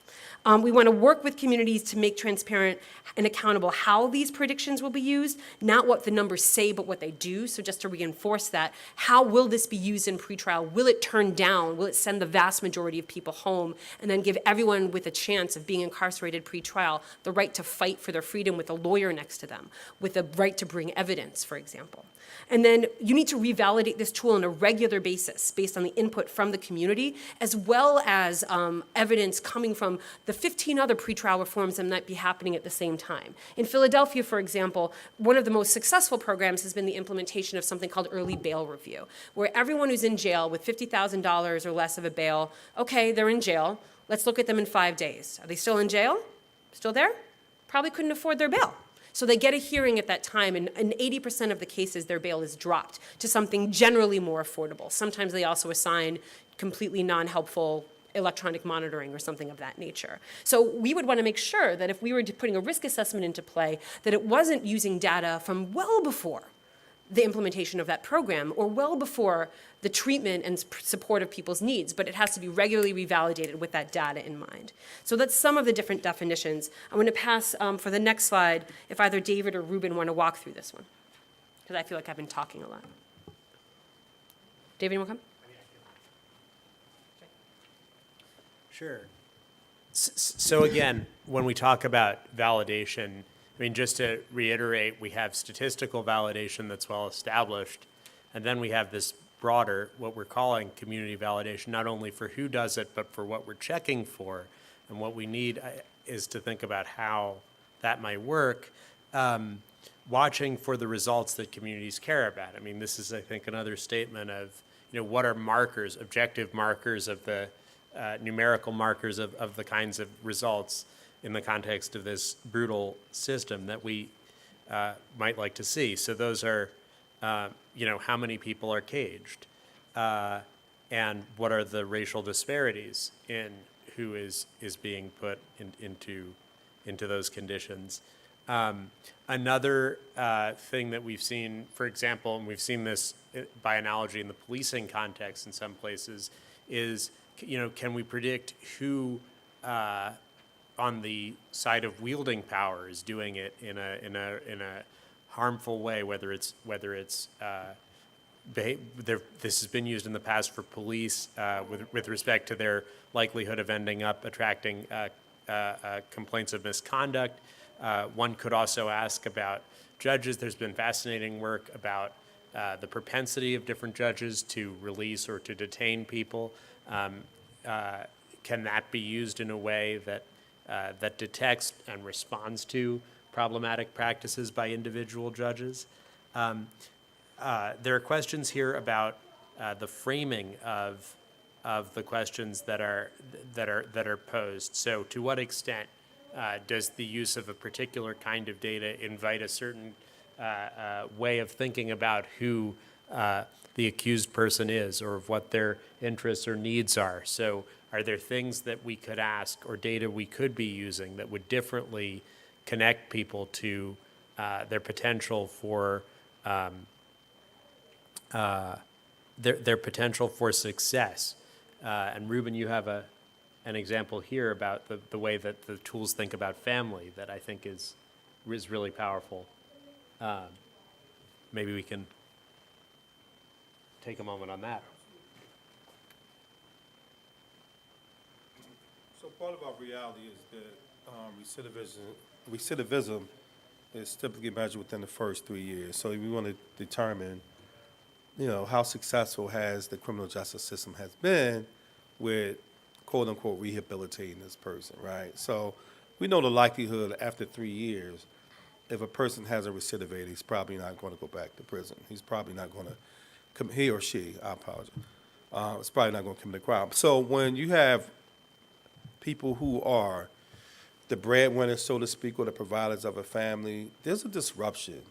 We want to work with communities to make transparent and accountable how these predictions will be used, not what the numbers say, but what they do. So just to reinforce that, how will this be used in pretrial? Will it turn down? Will it send the vast majority of people home and then give everyone with a chance of being incarcerated pretrial the right to fight for their freedom with a lawyer next to them, with the right to bring evidence, for example? And then you need to revalidate this tool on a regular basis based on the input from the community, as well as evidence coming from the 15 other pretrial reforms that might be happening at the same time. In Philadelphia, for example, one of the most successful programs has been the implementation of something called early bail review, where everyone who's in jail with $50,000 or less of a bail, okay, they're in jail, let's look at them in 5 days. Are they still in jail? Still there? Probably couldn't afford their bail. So they get a hearing at that time, and in 80% of the cases, their bail is dropped to something generally more affordable. Sometimes they also assign completely non-helpful electronic monitoring or something of that nature. So we would want to make sure that if we were putting a risk assessment into play, that it wasn't using data from well before the implementation of that program or well before the treatment and support of people's needs, but it has to be regularly revalidated with that data in mind. So that's some of the different definitions. I'm going to pass for the next slide if either David or Reuben want to walk through this one, because I feel like I've been talking a lot. David, you want to come? Sure. So again, when we talk about validation, I mean, just to reiterate, we have statistical validation that's well established, and then we have this broader, what we're calling community validation, not only for who does it, but for what we're checking for. And what we need is to think about how that might work, watching for the results that communities care about. I mean, this is, I think, another statement of, what are markers, objective markers of the numerical markers of the kinds of results in the context of this brutal system that we might like to see. So those are, how many people are caged, and what are the racial disparities in who is being put into those conditions. Another thing that we've seen, for example, and we've seen this by analogy in the policing context in some places, is can we predict who on the side of wielding power is doing it in a harmful way, whether it's this has been used in the past for police with respect to their likelihood of ending up attracting complaints of misconduct. One could also ask about judges. There's been fascinating work about the propensity of different judges to release or to detain people. Can that be used in a way that detects and responds to problematic practices by individual judges? There are questions here about the framing of the questions that are posed. So, to what extent Does the use of a particular kind of data invite a certain way of thinking about who the accused person is, or of what their interests or needs are? So are there things that we could ask or data we could be using that would differently connect people to their potential for their potential for success? And Reuben, you have an example here about the way that the tools think about family that I think is really powerful. Maybe we can take a moment on that. So part of our reality is that recidivism is typically measured within the first 3 years. So we want to determine, how successful has the criminal justice system has been with quote unquote rehabilitating this person, right? So we know the likelihood after 3 years, if a person has a recidivate, he's probably not going to go back to prison. He's probably not going to he or she, I apologize, is probably not going to commit a crime. So when you have people who are the breadwinners, so to speak, or the providers of a family, there's a disruption,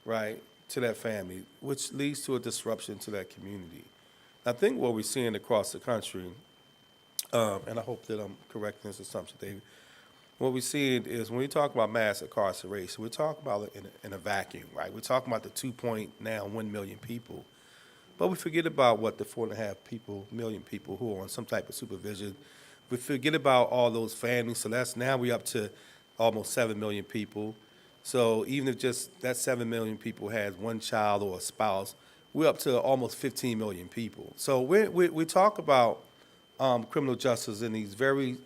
right, to that family, which leads to a disruption to that community. I think what we're seeing across the country, and I hope that I'm correcting this assumption, David, what we're seeing is when we talk about mass incarceration, we're talking about it in a vacuum, right? We're talking about the 2.1 million people. But we forget about what the 4.5 million people who are on some type of supervision. We forget about all those families. So now we're up to almost 7 million people. So even if just that 7 million people has one child or a spouse, we're up to almost 15 million people. So we talk about criminal justice in these very,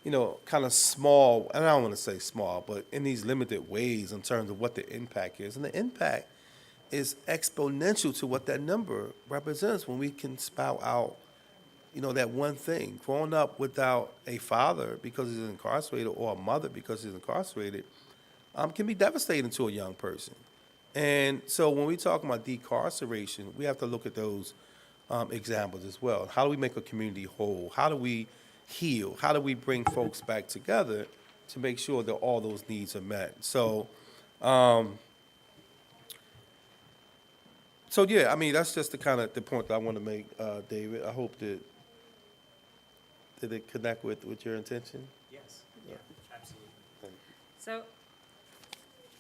kind of small, and I don't want to say small, but in these limited ways in terms of what the impact is. And the impact is exponential to what that number represents when we can spout out, that one thing. Growing up without a father because he's incarcerated or a mother because he's incarcerated can be devastating to a young person. And so when we talk about decarceration, we have to look at those examples as well. How do we make a community whole? How do we heal? How do we bring folks back together to make sure that all those needs are met? So, yeah, I mean, that's just the point that I want to make, David. I hope that did it connect with your intention? Yes. Yeah, absolutely. So,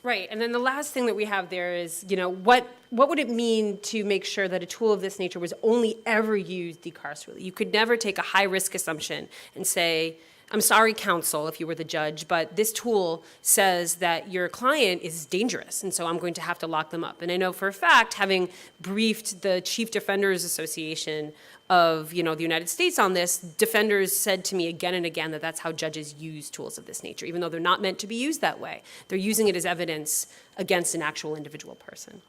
right, and then the last thing that we have there is, what would it mean to make sure that a tool of this nature was only ever used decarcerally? You could never take a high-risk assumption and say, I'm sorry, counsel, if you were the judge, but this tool says that your client is dangerous, and so I'm going to have to lock them up. And I know for a fact, having briefed the Chief Defenders Association of, the United States on this, defenders said to me again and again that that's how judges use tools of this nature, even though they're not meant to be used that way. They're using it as evidence against an actual individual person.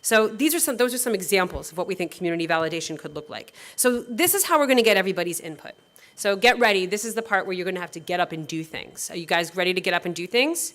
So those are some examples of what we think community validation could look like. So this is how we're going to get everybody's input. So get ready. This is the part where you're going to have to get up and do things. Are you guys ready to get up and do things?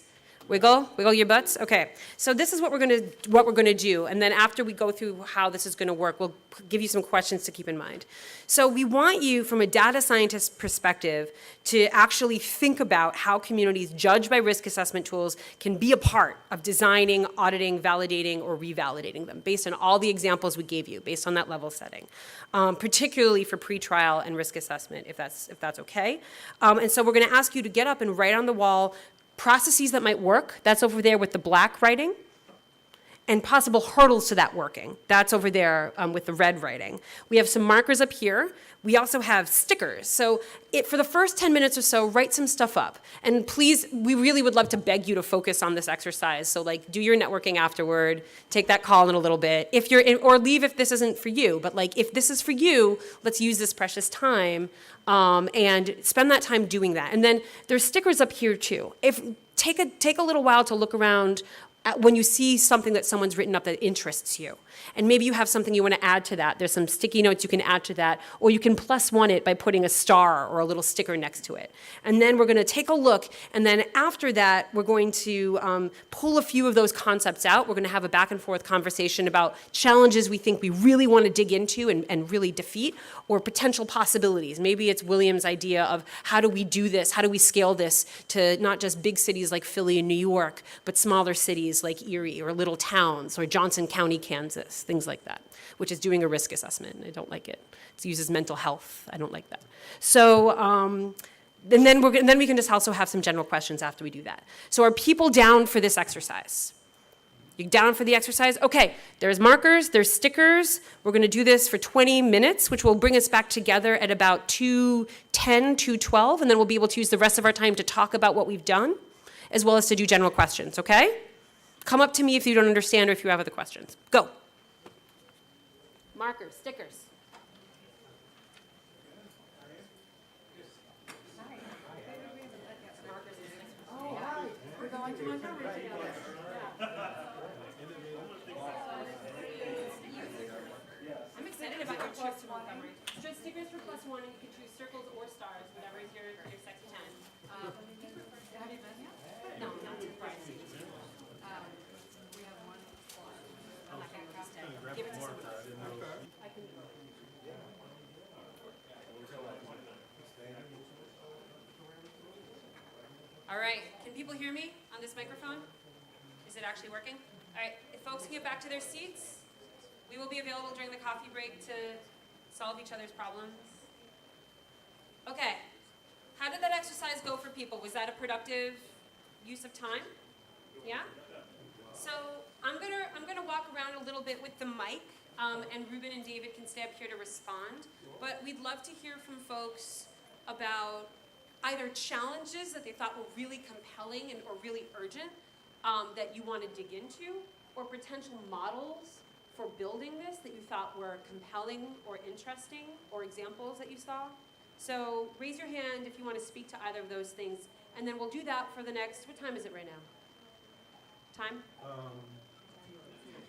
Wiggle your butts. Okay. So this is what we're going to do, and then after we go through how this is going to work, we'll give you some questions to keep in mind. So we want you, from a data scientist perspective, to actually think about how communities judged by risk assessment tools can be a part of designing, auditing, validating, or revalidating them, based on all the examples we gave you, based on that level setting, particularly for pretrial and risk assessment, if that's okay. And so we're going to ask you to get up and write on the wall processes that might work. That's over there with the black writing. And possible hurdles to that working. That's over there with the red writing. We have some markers up here. We also have stickers. So for the first 10 minutes or so, write some stuff up. And please, we really would love to beg you to focus on this exercise. So do your networking afterward, take that call in a little bit. Or leave if this isn't for you. But if this is for you, let's use this precious time and spend that time doing that. And then there's stickers up here too. Take a little while to look around when you see something that someone's written up that interests you. And maybe you have something you want to add to that. There's some sticky notes you can add to that, or you can +1 it by putting a star or a little sticker next to it. And then we're going to take a look, and then after that, we're going to pull a few of those concepts out. We're going to have a back and forth conversation about challenges we think we really want to dig into and really defeat, or potential possibilities. Maybe it's William's idea of how do we do this, how do we scale this to not just big cities like Philly and New York, but smaller cities like Erie or little towns or Johnson County, Kansas, things like that, which is doing a risk assessment. I don't like it. It uses mental health. I don't like that. So, and then we can just also have some general questions after we do that. So are people down for this exercise? You down for the exercise? Okay, there's markers, there's stickers. We're going to do this for 20 minutes, which will bring us back together at about 2:10, 2:12, and then we'll be able to use the rest of our time to talk about what we've done, as well as to do general questions, okay? Come up to me if you don't understand or if you have other questions. Go. Markers, stickers. We're going to Montgomery together. I'm excited about your trip to Montgomery. Just stickers for +1, and you can choose circles or stars, whatever is your sexy 10. Have you been yet? No, not to Brian. We have one slide. I'm not gonna cast it. Give it to someone else. I can. All right, can people hear me on this microphone? Is it actually working? All right, if folks can get back to their seats, we will be available during the coffee break to solve each other's problems. Okay, how did that exercise go for people? Was that a productive use of time? Yeah? So I'm gonna walk around a little bit with the mic, and Reuben and David can stay up here to respond. But we'd love to hear from folks about either challenges that they thought were really compelling or really urgent that you want to dig into, or potential models for building this that you thought were compelling or interesting, or examples that you saw. So raise your hand if you want to speak to either of those things, and then we'll do that for the next, what time is it right now? Time?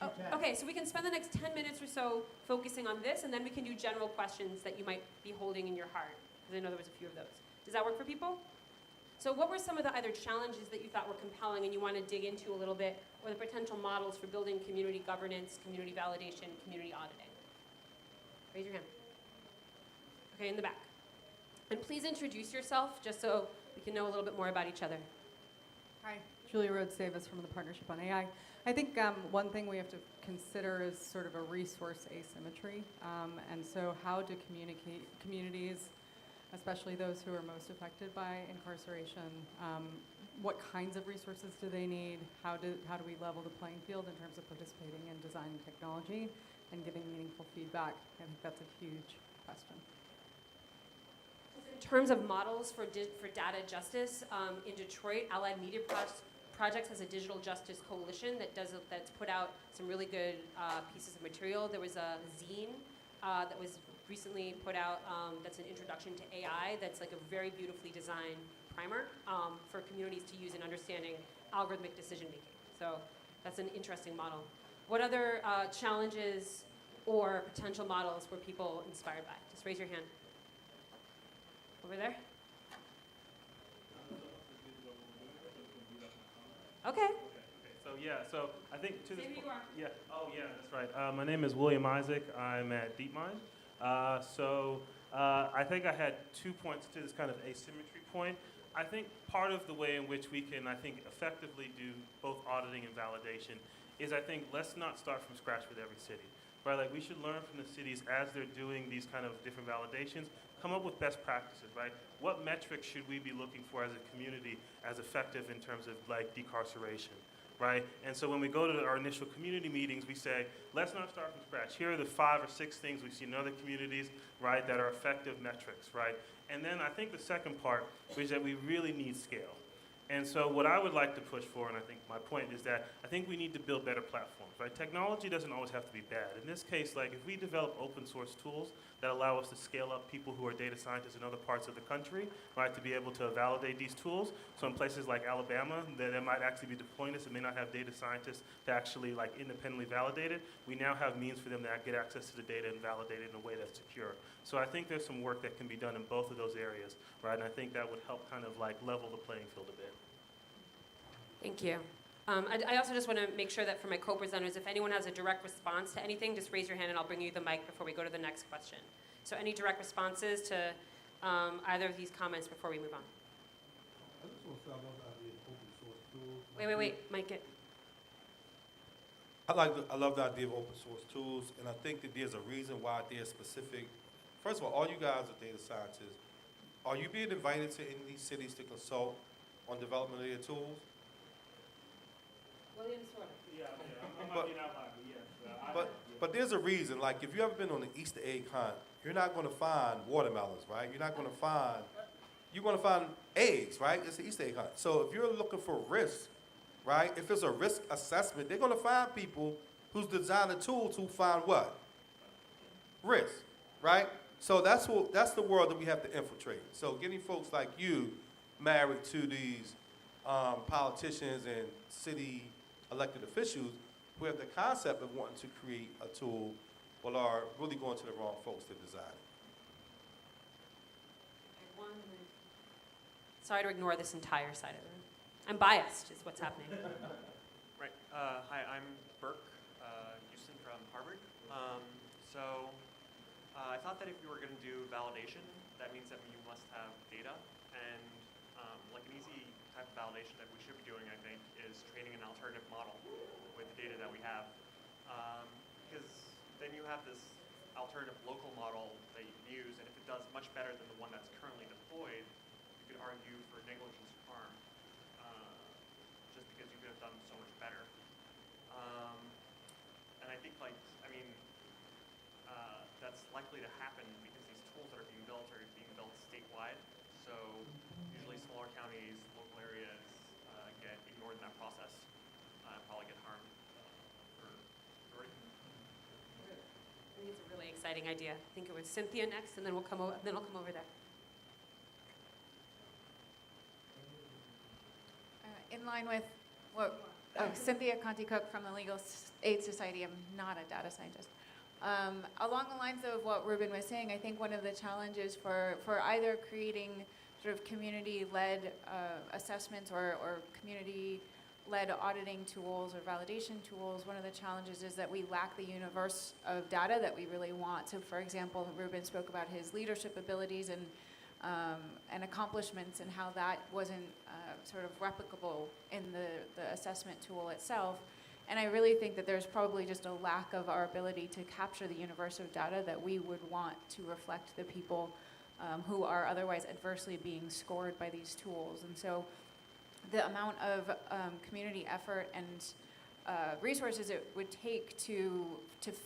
Oh, okay, so we can spend the next 10 minutes or so focusing on this, and then we can do general questions that you might be holding in your heart, because I know there was a few of those. Does that work for people? So what were some of the either challenges that you thought were compelling and you want to dig into a little bit, or the potential models for building community governance, community validation, community auditing? Raise your hand. Okay, in the back. And please introduce yourself, just so we can know a little bit more about each other. Hi, Julia Rhodes-Davis from the Partnership on AI. I think one thing we have to consider is sort of a resource asymmetry. And so how do communities, especially those who are most affected by incarceration, what kinds of resources do they need? How do we level the playing field in terms of participating in design and technology and giving meaningful feedback? I think that's a huge question. In terms of models for data justice, in Detroit, Allied Media Projects has a digital justice coalition that's put out some really good pieces of material. There was a zine that was recently put out that's an introduction to AI that's like a very beautifully designed primer for communities to use in understanding algorithmic decision making. So that's an interesting model. What other challenges or potential models were people inspired by? Just raise your hand. Over there? Okay. So I think to this Say who you are. Yeah. Oh, yeah, that's right. My name is William Isaac. I'm at DeepMind. I think I had 2 points to this kind of asymmetry point. I think part of the way in which we can, effectively do both auditing and validation is, let's not start from scratch with every city. Right? Like, we should learn from the cities as they're doing these kind of different validations, come up with best practices, right? What metrics should we be looking for as a community as effective in terms of, like, decarceration? Right? And so when we go to our initial community meetings, we say, let's not start from scratch. Here are the 5 or 6 things we see in other communities, right, that are effective metrics, right? And then I think the second part is that we really need scale. And so what I would like to push for, and I think my point is that I think we need to build better platforms, right? Technology doesn't always have to be bad. In this case, like if we develop open source tools that allow us to scale up people who are data scientists in other parts of the country, right, to be able to validate these tools. So in places like Alabama, that might actually be deploying this and may not have data scientists to actually like independently validate it. We now have means for them to get access to the data and validate it in a way that's secure. So I think there's some work that can be done in both of those areas, right? And I think that would help kind of like level the playing field a bit. Thank you. I also just want to make sure that for my co-presenters, if anyone has a direct response to anything, just raise your hand and I'll bring you the mic before we go to the next question. So any direct responses to either of these comments before we move on? I just want to say I love the idea of open source tools. Wait, mic it. I love the idea of open source tools, and I think that there's a reason why there's specific. First of all you guys are data scientists. Are you being invited to any of these cities to consult on development of their tools? William Sorter. Yeah, I'm But- not being outlined, but yes. But there's a reason. Like if you ever been on an Easter egg hunt, you're not going to find watermelons, right? You're going to find eggs, right? It's an Easter egg hunt. So if you're looking for risk, right? If it's a risk assessment, they're going to find people who's designed a tool to find what? Risk, right? So that's the world that we have to infiltrate. So getting folks like you married to these politicians and city elected officials who have the concept of wanting to create a tool but are really going to the wrong folks to design it. Sorry to ignore this entire side of the room. I'm biased, is what's happening. Right. Hi, I'm Burke Houston from Harvard. I thought that if you were going to do validation, that means that you must have data. And like an easy type of validation that we should be doing, I think, is training an alternative model with the data that we have. Because then you have this alternative local model that you can use, and if it does much better than the one that's currently deployed, you could argue for negligence or harm, just because you could have done so much better. And I think, that's likely to happen because these tools that are being built statewide. So usually smaller counties, local areas get ignored in that process and probably get harmed for it. I think it's a really exciting idea. I think it was Cynthia next, and then I'll come over there. In line with what, Cynthia Conti-Cook from the Legal Aid Society. I'm not a data scientist. Along the lines of what Reuben was saying, I think one of the challenges for either creating sort of community-led assessments or community-led auditing tools or validation tools, one of the challenges is that we lack the universe of data that we really want. So for example, Reuben spoke about his leadership abilities and accomplishments and how that wasn't sort of replicable in the assessment tool itself. And I really think that there's probably just a lack of our ability to capture the universe of data that we would want to reflect the people who are otherwise adversely being scored by these tools. And so the amount of community effort and resources it would take to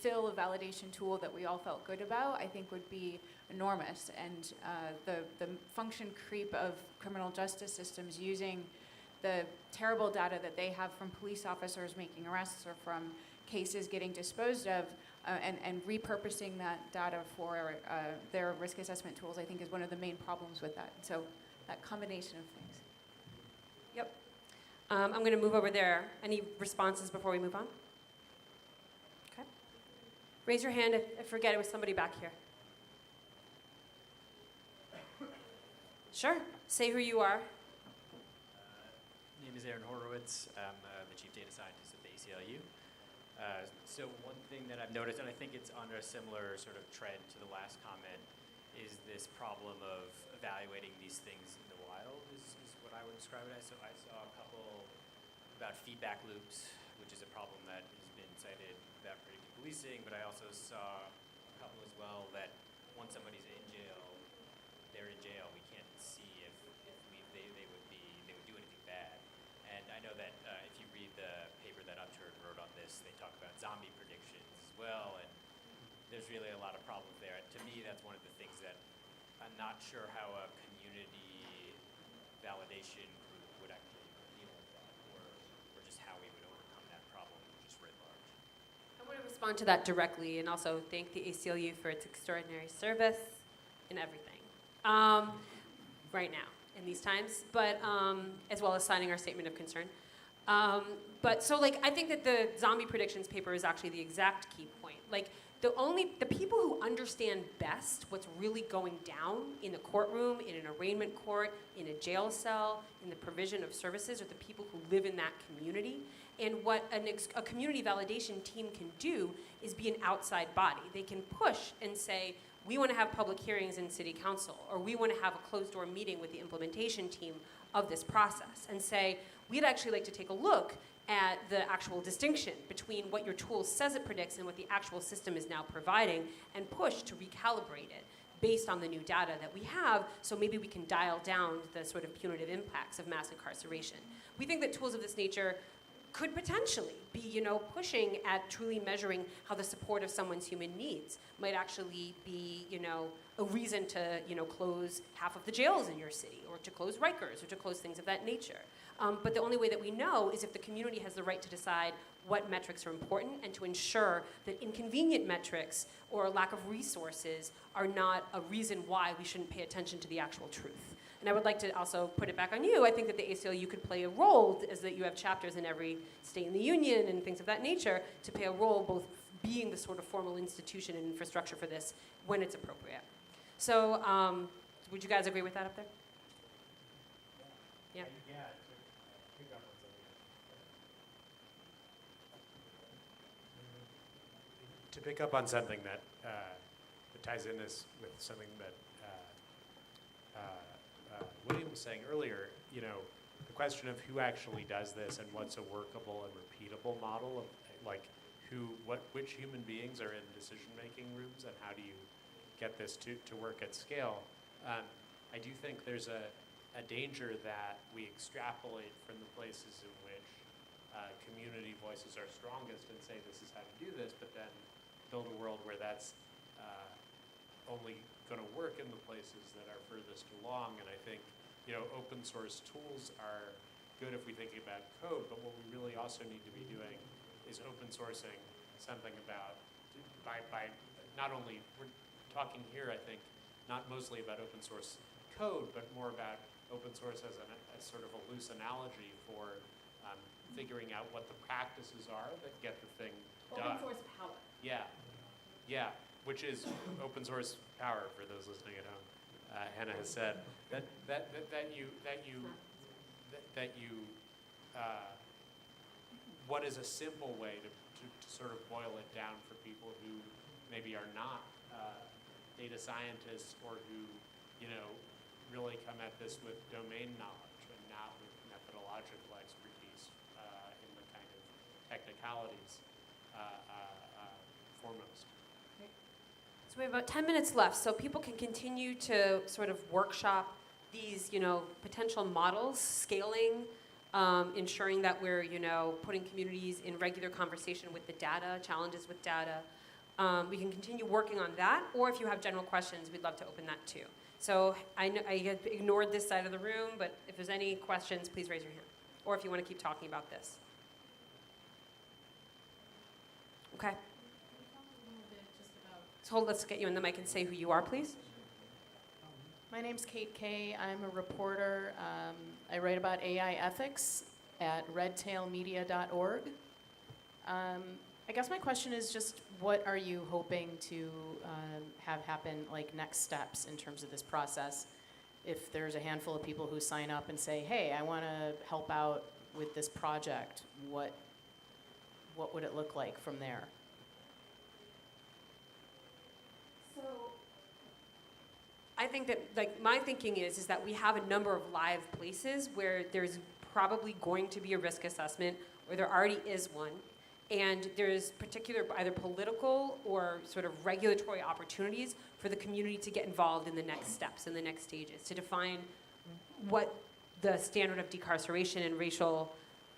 fill a validation tool that we all felt good about, I think would be enormous. And the function creep of criminal justice systems using the terrible data that they have from police officers making arrests or from cases getting disposed of and repurposing that data for their risk assessment tools, I think is one of the main problems with that. So that combination of things. Yep. I'm going to move over there. Any responses before we move on? Okay. Raise your hand if I forget it was somebody back here. Sure. Say who you are. My name is Aaron Horowitz. I'm the chief data scientist at the ACLU. So one thing that I've noticed, and I think it's on a similar sort of trend to the last comment, is this problem of evaluating these things in the wild is what I would describe it as. So I saw a couple about feedback loops, which is a problem that has been cited about predictive policing, but I also saw a couple as well that once somebody's in jail, they're in jail. We can't see if they would do anything bad. And I know that if you read the paper that Upturn wrote on this, they talk about zombie predictions as well, and there's really a lot of problems there. And to me, that's one of the things that I'm not sure how a community validation group would actually want to respond to that directly and also thank the ACLU for its extraordinary service in everything right now in these times, but as well as signing our statement of concern. But so like I think that the zombie predictions paper is actually the exact key point. Like the people who understand best what's really going down in the courtroom, in an arraignment court, in a jail cell, in the provision of services are the people who live in that community. And what a community validation team can do is be an outside body. They can push and say, we want to have public hearings in city council, or we want to have a closed door meeting with the implementation team of this process and say, we'd actually like to take a look at the actual distinction between what your tool says it predicts and what the actual system is now providing, and push to recalibrate it based on the new data that we have, so maybe we can dial down the sort of punitive impacts of mass incarceration. We think that tools of this nature could potentially be, pushing at truly measuring how the support of someone's human needs might actually be, a reason to, close half of the jails in your city, or to close Rikers, or to close things of that nature. But the only way that we know is if the community has the right to decide what metrics are important, and to ensure that inconvenient metrics or a lack of resources are not a reason why we shouldn't pay attention to the actual truth. And I would like to also put it back on you. I think that the ACLU could play a role, as that you have chapters in every state in the union and things of that nature, to play a role both being the sort of formal institution and infrastructure for this when it's appropriate. So would you guys agree with that up there? Yeah. To pick up on something that ties in this with something that William was saying earlier, the question of who actually does this and what's a workable and repeatable model of which human beings are in decision-making rooms and how do you get this to work at scale. I do think there's a danger that we extrapolate from the places in which community voices are strongest and say this is how to do this, but then build a world where that's only going to work in the places that are furthest along. And I think, open source tools are good if we're thinking about code, but what we really also need to be doing is open sourcing something about, by not only, we're talking here, I think, not mostly about open source code, but more about open source as sort of a loose analogy for figuring out what the practices are that get the thing done. Open source power. Yeah, which is open source power for those listening at home. Hannah has said what is a simple way to sort of boil it down for people who maybe are not data scientists, or who really come at this with domain knowledge and not with methodological expertise in the kind of technicalities foremost. So we have about 10 minutes left, so people can continue to sort of workshop these, potential models, scaling, ensuring that we're, putting communities in regular conversation with the data, challenges with data. We can continue working on that, or if you have general questions, we'd love to open that too. So I had ignored this side of the room, but if there's any questions, please raise your hand, or if you want to keep talking about this. Okay. So let's get you in the mic and say who you are, please. My name's Kate Kay. I'm a reporter. I write about AI ethics at redtailmedia.org. I guess my question is just, what are you hoping to have happen, like next steps in terms of this process? If there's a handful of people who sign up and say, hey, I want to help out with this project, what would it look like from there? So I think that, my thinking is that we have a number of live places where there's probably going to be a risk assessment, or there already is one, and there's particular either political or sort of regulatory opportunities for the community to get involved in the next steps and the next stages, to define what the standard of decarceration and racial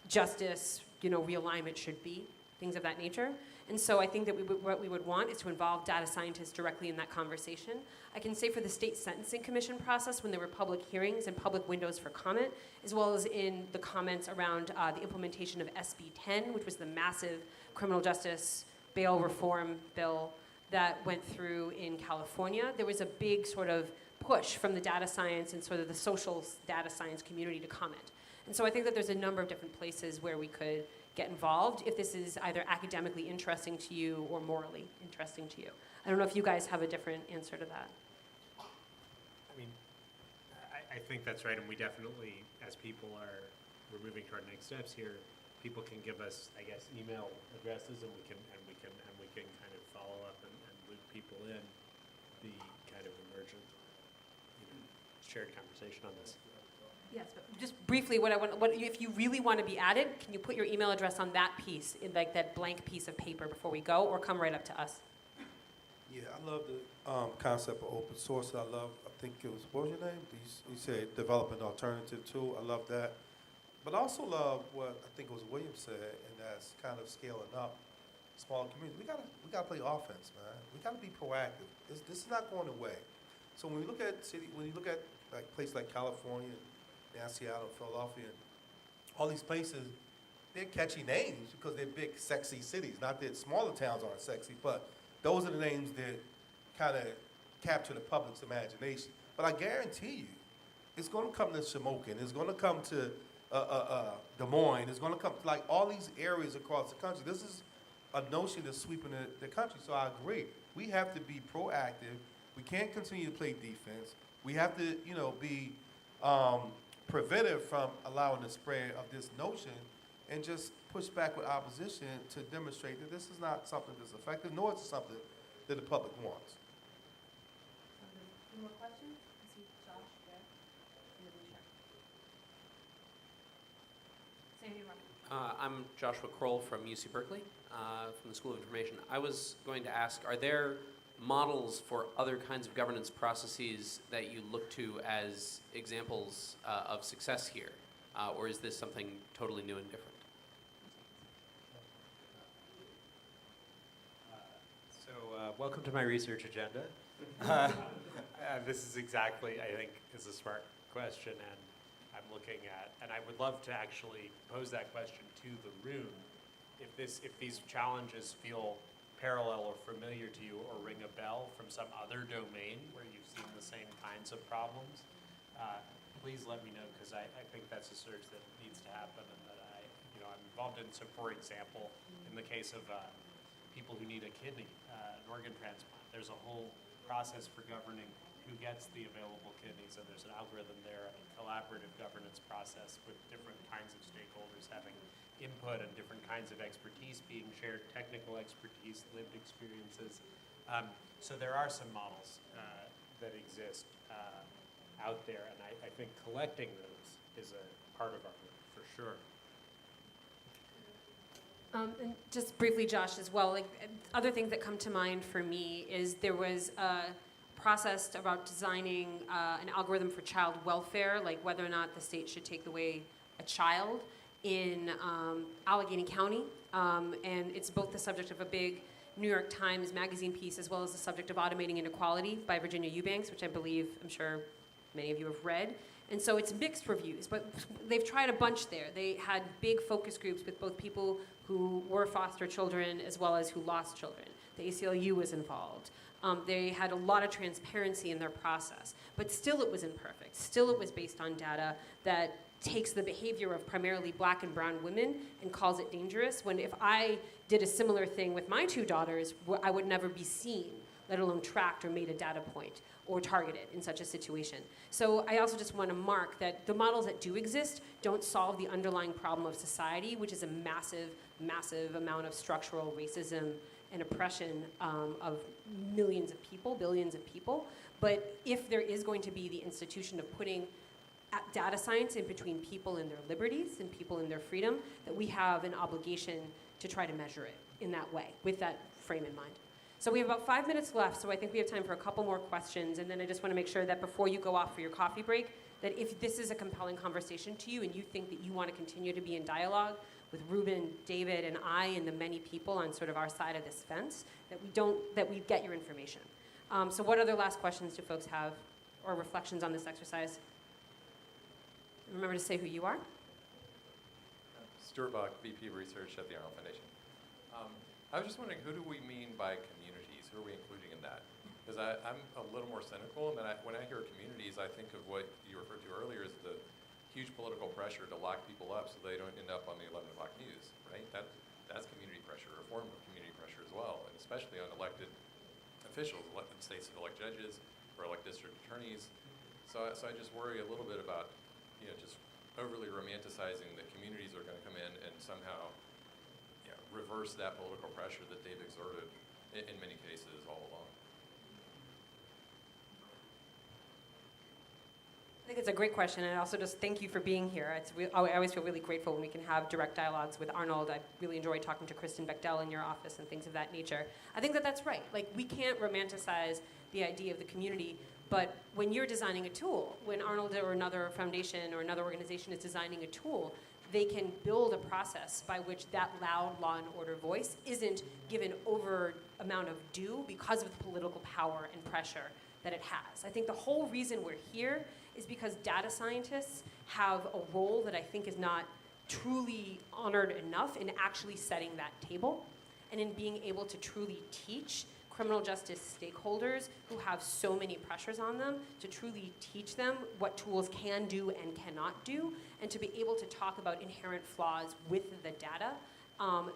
justice, realignment should be, things of that nature. And so I think that what we would want is to involve data scientists directly in that conversation. I can say for the state sentencing commission process, when there were public hearings and public windows for comment, as well as in the comments around the implementation of SB 10, which was the massive criminal justice bail reform bill that went through in California, there was a big sort of push from the data science and sort of the social data science community to comment. And so I think that there's a number of different places where we could get involved if this is either academically interesting to you or morally interesting to you. I don't know if you guys have a different answer to that. I mean, I think that's right, and we definitely, as people we're moving to our next steps here, people can give us, I guess, email addresses, and we can kind of follow up and loop people in the kind of emergent, shared conversation on this. Yes, but just briefly, if you really want to be added, can you put your email address on that piece, in like that blank piece of paper before we go, or come right up to us? Yeah, I love the concept of open source. I think it was, what was your name? You said develop an alternative tool. I love that. But I also love what I think it was William said, and that's kind of scaling up small communities. We gotta play offense, man. We gotta be proactive. This is not going away. So when you look at like places like California, and Seattle, Philadelphia, all these places, they're catchy names because they're big, sexy cities. Not that smaller towns aren't sexy, but those are the names that kind of capture the public's imagination. But I guarantee you, it's going to come to Shamokin. It's going to come to Des Moines. It's going to come to like all these areas across the country. This is a notion that's sweeping the country. So I agree. We have to be proactive. We can't continue to play defense. We have to, be preventive from allowing the spread of this notion, and just push back with opposition to demonstrate that this is not something that's effective, nor is it something that the public wants. Any more questions? I see Josh there in the blue shirt. Say who you are. I'm Joshua Kroll from UC Berkeley, from the School of Information. I was going to ask, are there models for other kinds of governance processes that you look to as examples of success here? Or is this something totally new and different? Welcome to my research agenda. This is exactly, I think, is a smart question, and I'm looking at, and I would love to actually pose that question to the room. If these challenges feel parallel or familiar to you, or ring a bell from some other domain where you've seen the same kinds of problems, please let me know, because I think that's a search that needs to happen, and that I'm involved in. So, for example, in the case of people who need a kidney, an organ transplant, there's a whole process for governing who gets the available kidneys, and there's an algorithm there, and a collaborative governance process with different kinds of stakeholders having input and different kinds of expertise being shared, technical expertise, lived experiences. So there are some models that exist out there, and I think collecting those is a part of our work, for sure. And just briefly, Josh, as well, like other things that come to mind for me is there was a process about designing an algorithm for child welfare, like whether or not the state should take away a child in Allegheny County. And it's both the subject of a big New York Times magazine piece, as well as the subject of automating inequality by Virginia Eubanks, which I'm sure many of you have read. And so it's mixed reviews, but they've tried a bunch there. They had big focus groups with both people who were foster children as well as who lost children. The ACLU was involved. They had a lot of transparency in their process, but still it was imperfect. Still it was based on data that takes the behavior of primarily black and brown women and calls it dangerous, when if I did a similar thing with my two daughters, I would never be seen, let alone tracked or made a data point or targeted in such a situation. So I also just want to mark that the models that do exist don't solve the underlying problem of society, which is a massive, massive amount of structural racism and oppression of millions of people, billions of people. But if there is going to be the institution of putting data science in between people and their liberties and people and their freedom, that we have an obligation to try to measure it in that way, with that frame in mind. So we have about 5 minutes left, so I think we have time for a couple more questions, and then I just want to make sure that before you go off for your coffee break, that if this is a compelling conversation to you and you think that you want to continue to be in dialogue with Reuben, David, and I, and the many people on sort of our side of this fence, that we get your information. So what other last questions do folks have, or reflections on this exercise? Remember to say who you are. Stuart Bach, VP of Research at the Arnold Foundation. I was just wondering, who do we mean by communities? Who are we including in that? Because I'm a little more cynical, and then when I hear communities, I think of what you referred to earlier as the huge political pressure to lock people up so they don't end up on the 11 o'clock news, right? That's community pressure, a form of community pressure as well, and especially on elected officials, elected states that elect judges or elect district attorneys. So I just worry a little bit about, just overly romanticizing that communities are going to come in and somehow reverse that political pressure that they've exerted in many cases all along. I think it's a great question, and also just thank you for being here. I always feel really grateful when we can have direct dialogues with Arnold. I really enjoyed talking to Kristen Bechtel in your office and things of that nature. I think that that's right. Like, we can't romanticize the idea of the community, but when you're designing a tool, when Arnold or another foundation or another organization is designing a tool, they can build a process by which that loud law and order voice isn't given over amount of due because of the political power and pressure that it has. I think the whole reason we're here is because data scientists have a role that I think is not truly honored enough in actually setting that table and in being able to truly teach criminal justice stakeholders who have so many pressures on them, to truly teach them what tools can do and cannot do, and to be able to talk about inherent flaws with the data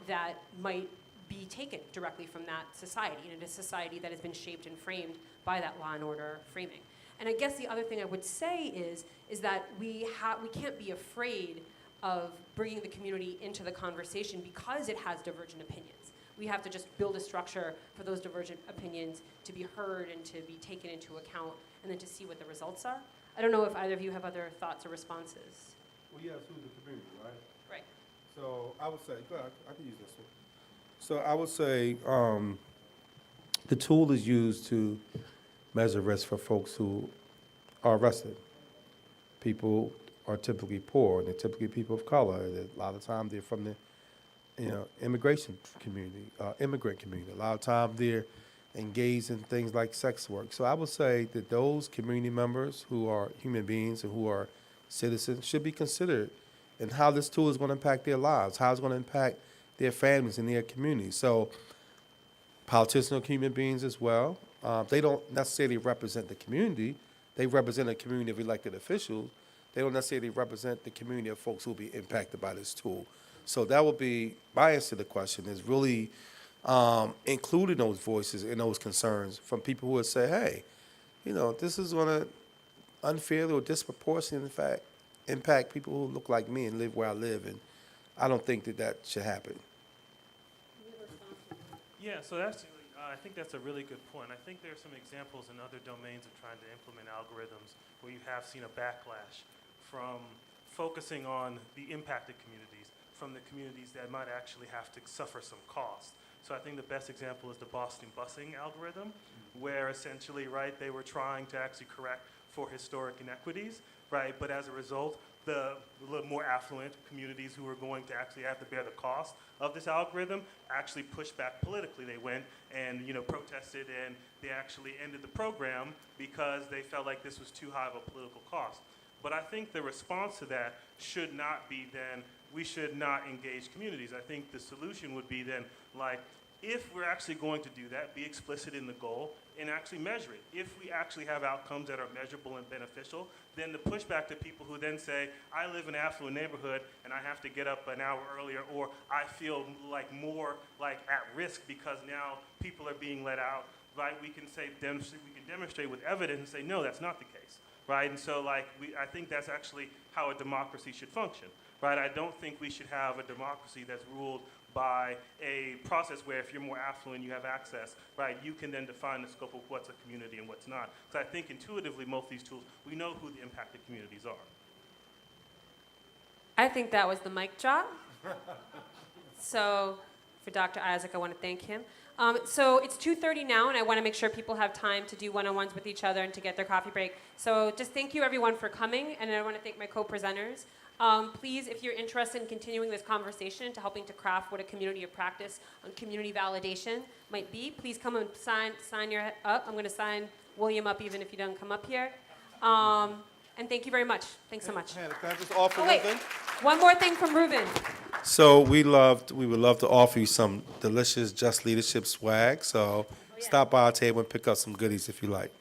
that might be taken directly from that society, in a society that has been shaped and framed by that law and order framing. And I guess the other thing I would say is that we can't be afraid of bringing the community into the conversation because it has divergent opinions. We have to just build a structure for those divergent opinions to be heard and to be taken into account, and then to see what the results are. I don't know if either of you have other thoughts or responses. Well, yes, who's the community, right? Right. So I would say, go ahead, I can use this one. So I would say the tool is used to measure risk for folks who are arrested. People are typically poor, and they're typically people of color. A lot of times they're from the immigration community, immigrant community. A lot of times they're engaged in things like sex work. So I would say that those community members who are human beings and who are citizens should be considered in how this tool is going to impact their lives, how it's going to impact their families and their communities. So politicians are human beings as well. They don't necessarily represent the community. They represent a community of elected officials. They don't necessarily represent the community of folks who will be impacted by this tool. So that would be my answer to the question, is really including those voices and those concerns from people who would say, hey, this is going to unfairly or disproportionately, in fact, impact people who look like me and live where I live. And I don't think that should happen. Yeah, so I think that's a really good point. I think there are some examples in other domains of trying to implement algorithms where you have seen a backlash from focusing on the impacted communities, from the communities that might actually have to suffer some cost. So I think the best example is the Boston busing algorithm, where essentially, right, they were trying to actually correct for historic inequities, right, but as a result, the more affluent communities who were going to actually have to bear the cost of this algorithm actually pushed back politically. They went and protested, and they actually ended the program because they felt like this was too high of a political cost. But I think the response to that should not be then, we should not engage communities. I think the solution would be then, like, if we're actually going to do that, be explicit in the goal and actually measure it. If we actually have outcomes that are measurable and beneficial, then the pushback to people who then say, I live in an affluent neighborhood and I have to get up an hour earlier, or I feel like more like at risk because now people are being let out, right? We can demonstrate with evidence and say, no, that's not the case, right? And so I think that's actually how a democracy should function, right? I don't think we should have a democracy that's ruled by a process where if you're more affluent, you have access, right? You can then define the scope of what's a community and what's not. So I think intuitively, most of these tools, we know who the impacted communities are. I think that was the mic drop. So for Dr. Isaac, I want to thank him. So it's 2:30 now, and I want to make sure people have time to do one-on-ones with each other and to get their coffee break. So just thank you, everyone, for coming, and I want to thank my co-presenters. Please, if you're interested in continuing this conversation to helping to craft what a community of practice on community validation might be, please come and sign your up. I'm going to sign William up even if you don't come up here. And thank you very much. Thanks so much. Hannah, can I just offer Oh, one wait. thing? One more thing from Reuben. So we would love to offer you some delicious Just Leadership swag. So stop by our table and pick up some goodies if you like.